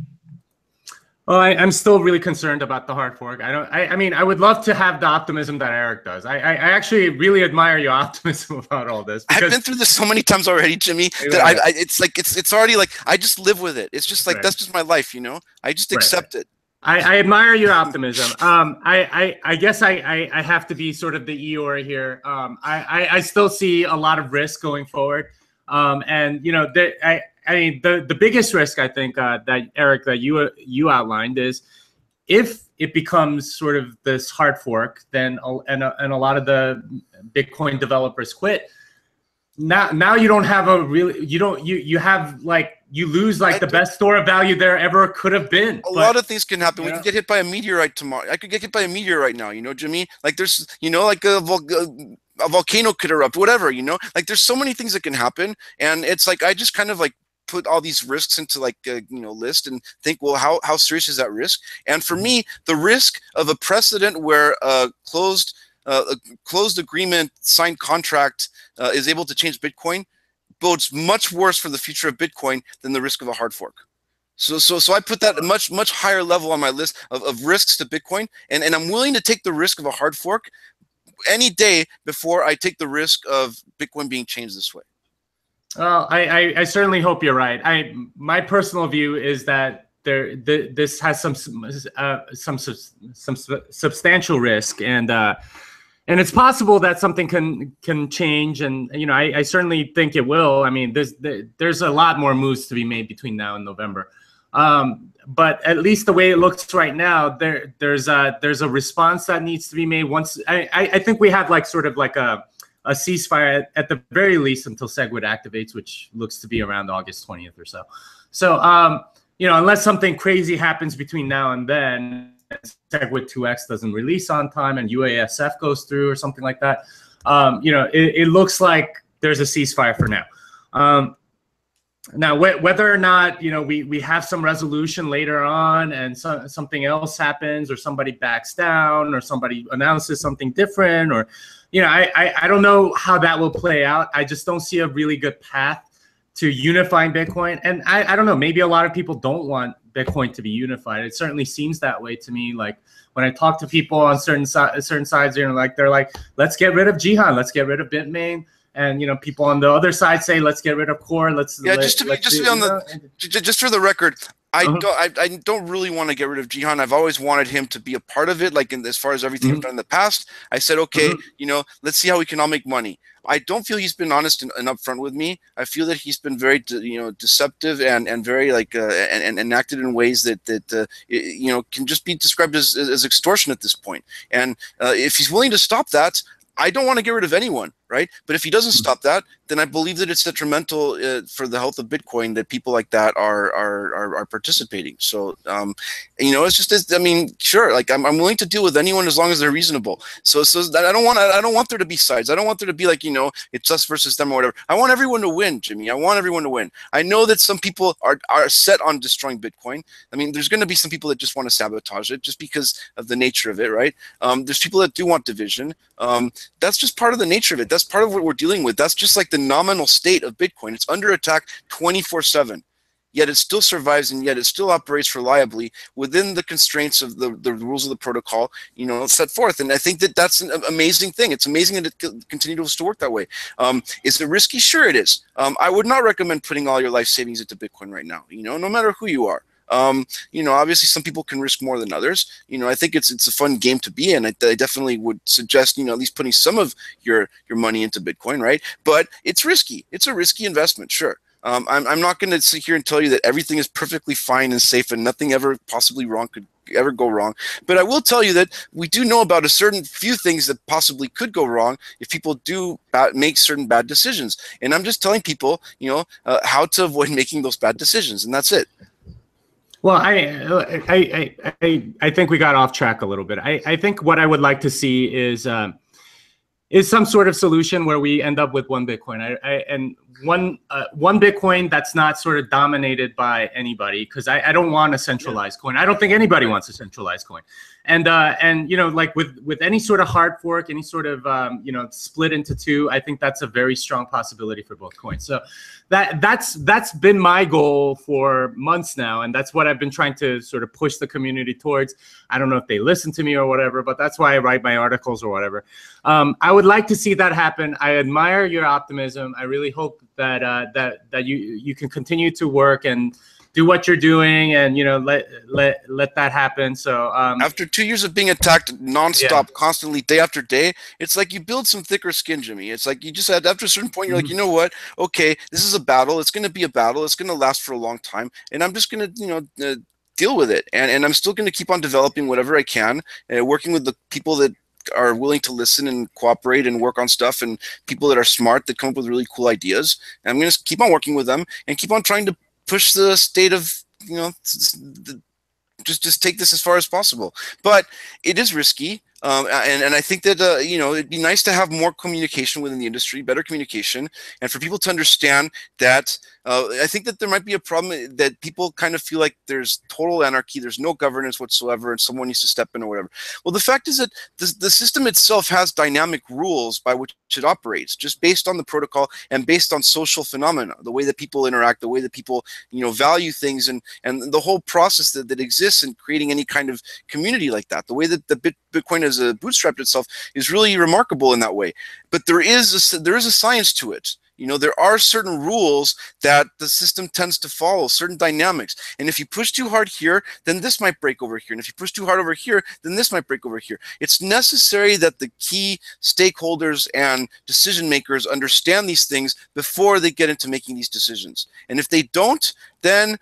Well, I'm still really concerned about the hard fork. I mean, I would love to have the optimism that Eric does. I actually really admire your optimism about all this. I've been through this so many times already, Jimmy, that it's like, it's already like, I just live with it. It's just like, that's just my life, you know? I just accept it. I admire your optimism. I guess I have to be sort of the Eeyore here. I still see a lot of risk going forward. And you know, I mean, the biggest risk, I think, that Eric, that you outlined, is if it becomes sort of this hard fork, then and a lot of the Bitcoin developers quit. Now you don't have a really, you have, like, you lose, like, the best store of value there ever could have been. A lot of things can happen. We can get hit by a meteorite tomorrow. I could get hit by a meteorite now, you know, Jimmy? Like, there's, you know, like a volcano could erupt, whatever, you know? Like, there's so many things that can happen. And it's like, I just kind of, like, put all these risks into, like, a, you know, list and think, well, how serious is that risk? And for me, the risk of a precedent where a closed agreement, signed contract is able to change Bitcoin bodes much worse for the future of Bitcoin than the risk of a hard fork. So I put that at a much higher level on my list of risks to Bitcoin, and I'm willing to take the risk of a hard fork any day before I take the risk of Bitcoin being changed this way. Well, I certainly hope you're right. My personal view is that this has some substantial risk, and it's possible that something can change, and you know, I certainly think it will. I mean, there's a lot more moves to be made between now and November, but at least the way it looks right now, there's a response that needs to be made. Once I think we have, like, sort of like a ceasefire at the very least until Segwit activates, which looks to be around August 20th or so. So you know, unless something crazy happens between now and then, Segwit2X doesn't release on time and UASF goes through or something like that, you know, it looks like there's a ceasefire for now. Now, whether or not, you know, we have some resolution later on and something else happens, or somebody backs down, or somebody announces something different, or, you know, I don't know how that will play out. I just don't see a really good path to unifying Bitcoin. And I don't know, maybe a lot of people don't want Bitcoin to be unified. It certainly seems that way to me. Like, when I talk to people on certain sides, you know, like, they're like, let's get rid of Jihan, let's get rid of Bitmain. And, you know, people on the other side say, let's get rid of Core. Just for the record, I don't really want to get rid of Jihan. I've always wanted him to be a part of it, like, as far as everything I've done in the past. I said, okay, you know, let's see how we can all make money. I don't feel he's been honest and upfront with me. I feel that he's been very, you know, deceptive and very, like, and acted in ways that you know, can just be described as extortion at this point. And if he's willing to stop that, I don't want to get rid of anyone. right? But if he doesn't stop that, then I believe that it's detrimental for the health of Bitcoin that people like that are participating. So, you know, it's just, I mean, sure, like I'm willing to deal with anyone as long as they're reasonable. So that I don't want there to be sides. I don't want there to be like, you know, it's us versus them or whatever. I want everyone to win, Jimmy. I want everyone to win. I know that some people are set on destroying Bitcoin. I mean, there's going to be some people that just want to sabotage it just because of the nature of it, right? There's people that do want division. That's just part of the nature of it. That's part of what we're dealing with. That's just like the nominal state of Bitcoin. It's under attack 24/7. Yet it still survives, and yet it still operates reliably within the constraints of the rules of the protocol, you know, set forth. And I think that that's an amazing thing. It's amazing that it continues to work that way. Is it risky? Sure it is. I would not recommend putting all your life savings into Bitcoin right now, you know, no matter who you are. You know, obviously some people can risk more than others. You know, I think it's a fun game to be in. I definitely would suggest, you know, at least putting some of your money into Bitcoin, right? But it's risky. It's a risky investment, sure. I'm not going to sit here and tell you that everything is perfectly fine and safe and nothing ever possibly wrong could ever go wrong. But I will tell you that we do know about a certain few things that possibly could go wrong if people do make certain bad decisions. And I'm just telling people, you know, how to avoid making those bad decisions, and that's it. Well, I think we got off track a little bit. I think what I would like to see is some sort of solution where we end up with one Bitcoin and one Bitcoin that's not sort of dominated by anybody, because I don't want a centralized coin. I don't think anybody wants a centralized coin. And you know, like with any sort of hard fork, any sort of you know, split into two, I think that's a very strong possibility for both coins. So that's been my goal for months now, and that's what I've been trying to sort of push the community towards. I don't know if they listen to me or whatever, but that's why I write my articles or whatever. I would like to see that happen. I admire your optimism. I really hope that that you can continue to work and do what you're doing, and you know, let that happen. So after 2 years of being attacked nonstop, constantly, day after day, it's like you build some thicker skin, Jimmy. It's like you just had, after a certain point, you're like, you know what? Okay, this is a battle. It's going to be a battle. It's going to last for a long time, and I'm just going to, you know, deal with it. And I'm still going to keep on developing whatever I can, working with the people that are willing to listen and cooperate and work on stuff, and people that are smart that come up with really cool ideas. And I'm going to keep on working with them and keep on trying to push the state of, you know, just take this as far as possible. But it is risky. And I think that, you know, it'd be nice to have more communication within the industry, better communication, and for people to understand that I think that there might be a problem that people kind of feel like there's total anarchy, there's no governance whatsoever, and someone needs to step in or whatever. Well, the fact is that the system itself has dynamic rules by which it operates, just based on the protocol and based on social phenomena, the way that people interact, the way that people, you know, value things, and the whole process that exists in creating any kind of community like that. The way that the Bitcoin has bootstrapped itself is really remarkable in that way. But there is a science to it. You know, there are certain rules that the system tends to follow, certain dynamics. And if you push too hard here, then this might break over here. And if you push too hard over here, then this might break over here. It's necessary that the key stakeholders and decision makers understand these things before they get into making these decisions. And if they don't, then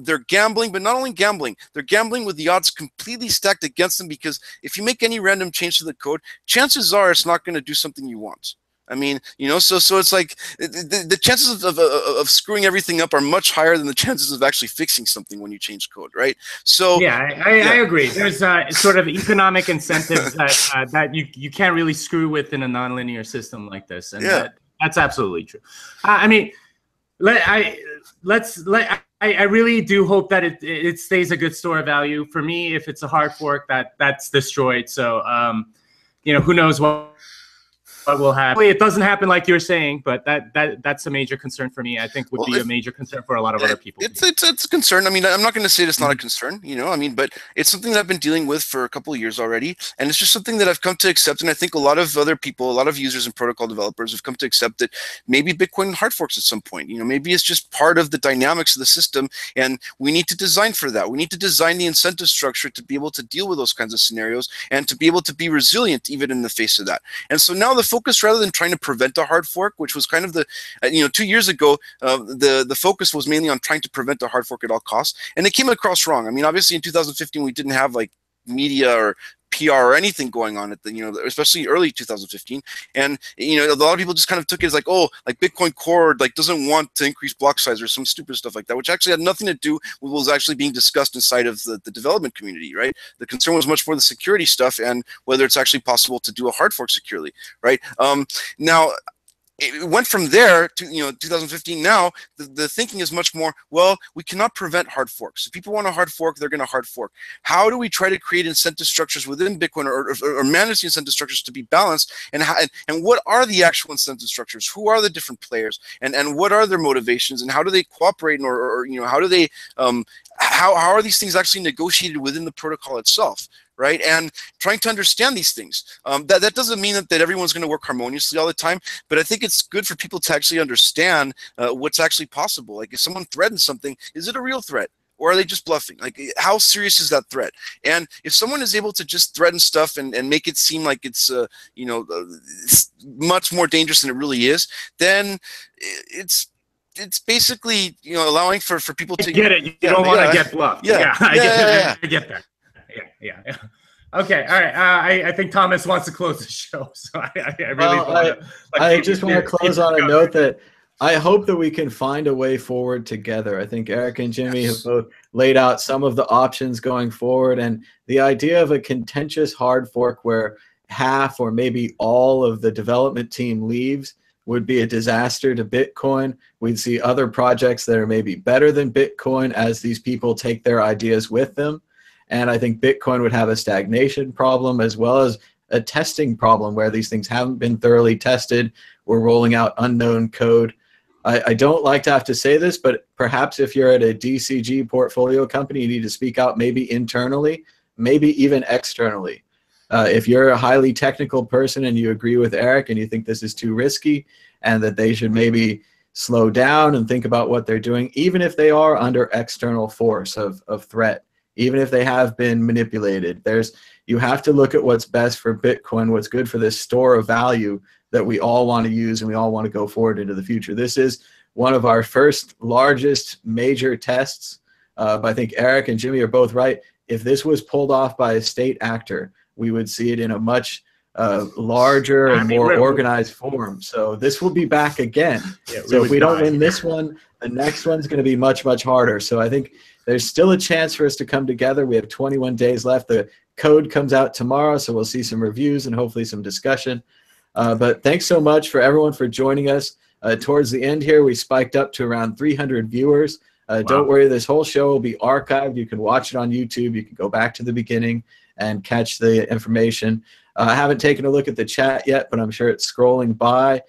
they're gambling, but not only gambling, they're gambling with the odds completely stacked against them, because if you make any random change to the code, chances are it's not going to do something you want. I mean, you know, so it's like the chances of screwing everything up are much higher than the chances of actually fixing something when you change code, right? So yeah, I agree. There's sort of economic incentives that you can't really screw with in a nonlinear system like this, and that's absolutely true. I mean, I really do hope that it stays a good store of value. For me, if it's a hard fork, that's destroyed. So you know, who knows what will happen. It doesn't happen like you're saying, but that's a major concern for me. I think would be a major concern for a lot of other people. It's a concern. I mean, I'm not going to say it's not a concern, you know, I mean, but it's something that I've been dealing with for a couple of years already. And it's just something that I've come to accept. And I think a lot of other people, a lot of users and protocol developers have come to accept that maybe Bitcoin hard forks at some point. You know, maybe it's just part of the dynamics of the system, and we need to design for that. We need to design the incentive structure to be able to deal with those kinds of scenarios and to be able to be resilient even in the face of that. And so now the focus, rather than trying to prevent a hard fork, which was kind of the, you know, 2 years ago, the focus was mainly on trying to prevent a hard fork at all costs, and it came across wrong. I mean, obviously in 2015 we didn't have like media or PR or anything going on at the, especially early 2015. And, a lot of people just kind of took it as like, oh, like Bitcoin Core like doesn't want to increase block size or some stupid stuff like that, which actually had nothing to do with what was actually being discussed inside of the development community, right? The concern was much more the security stuff and whether it's actually possible to do a hard fork securely, right? Now, it went from there to 2015. Now the thinking is much more, well, we cannot prevent hard forks. If people want a hard fork, they're going to hard fork. How do we try to create incentive structures within Bitcoin or manage the incentive structures to be balanced? And what are the actual incentive structures? Who are the different players? And what are their motivations? And how do they cooperate? Or how do they how are these things actually negotiated within the protocol itself? Right, and trying to understand these things. That doesn't mean that everyone's going to work harmoniously all the time, but I think it's good for people to actually understand what's actually possible. Like if someone threatens something, is it a real threat? Or are they just bluffing? Like, how serious is that threat? And if someone is able to just threaten stuff and make it seem like it's, it's much more dangerous than it really is, then it's basically, allowing for people to get it. You don't want to get bluffed. I get that. Yeah. Okay. All right. I think Thomas wants to close the show, so I really I just want to close on a note that I hope that we can find a way forward together. I think Eric and Jimmy have both laid out some of the options going forward, and the idea of a contentious hard fork where half or maybe all of the development team leaves would be a disaster to Bitcoin. We'd see other projects that are maybe better than Bitcoin as these people take their ideas with them. And I think Bitcoin would have a stagnation problem as well as a testing problem where these things haven't been thoroughly tested. We're rolling out unknown code. I don't like to have to say this, but perhaps if you're at a DCG portfolio company, you need to speak out maybe internally, maybe even externally. If you're a highly technical person and you agree with Eric and you think this is too risky and that they should maybe slow down and think about what they're doing, even if they are under external force of threat, even if they have been manipulated, you have to look at what's best for Bitcoin, what's good for this store of value that we all want to use and we all want to go forward into the future. This is one of our first largest major tests. But I think Eric and Jimmy are both right. If this was pulled off by a state actor, we would see it in a much larger and more organized form. So this will be back again. So if we don't win this one, the next one's going to be much, much harder. So I think there's still a chance for us to come together. We have 21 days left. The code comes out tomorrow, so we'll see some reviews and hopefully some discussion. But thanks so much for everyone for joining us. Towards the end here, we spiked up to around 300 viewers. Wow. Don't worry, this whole show will be archived. You can watch it on YouTube. You can go back to the beginning and catch the information. I haven't taken a look at the chat yet, but I'm sure it's scrolling by.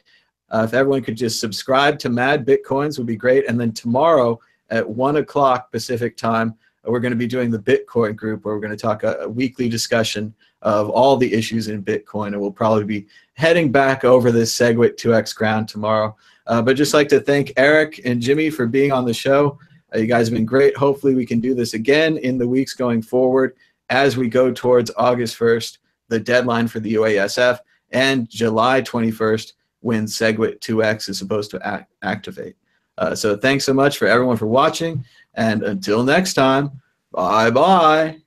If everyone could just subscribe to MadBitcoins would be great. And then tomorrow at 1 o'clock Pacific time, we're going to be doing the Bitcoin group where we're going to talk a weekly discussion of all the issues in Bitcoin. And we'll probably be heading back over this Segwit2X ground tomorrow. But just like to thank Eric and Jimmy for being on the show. You guys have been great. Hopefully we can do this again in the weeks going forward as we go towards August 1st, the deadline for the UASF, and July 21st when Segwit2X is supposed to activate. So thanks so much for everyone for watching, and until next time, bye-bye.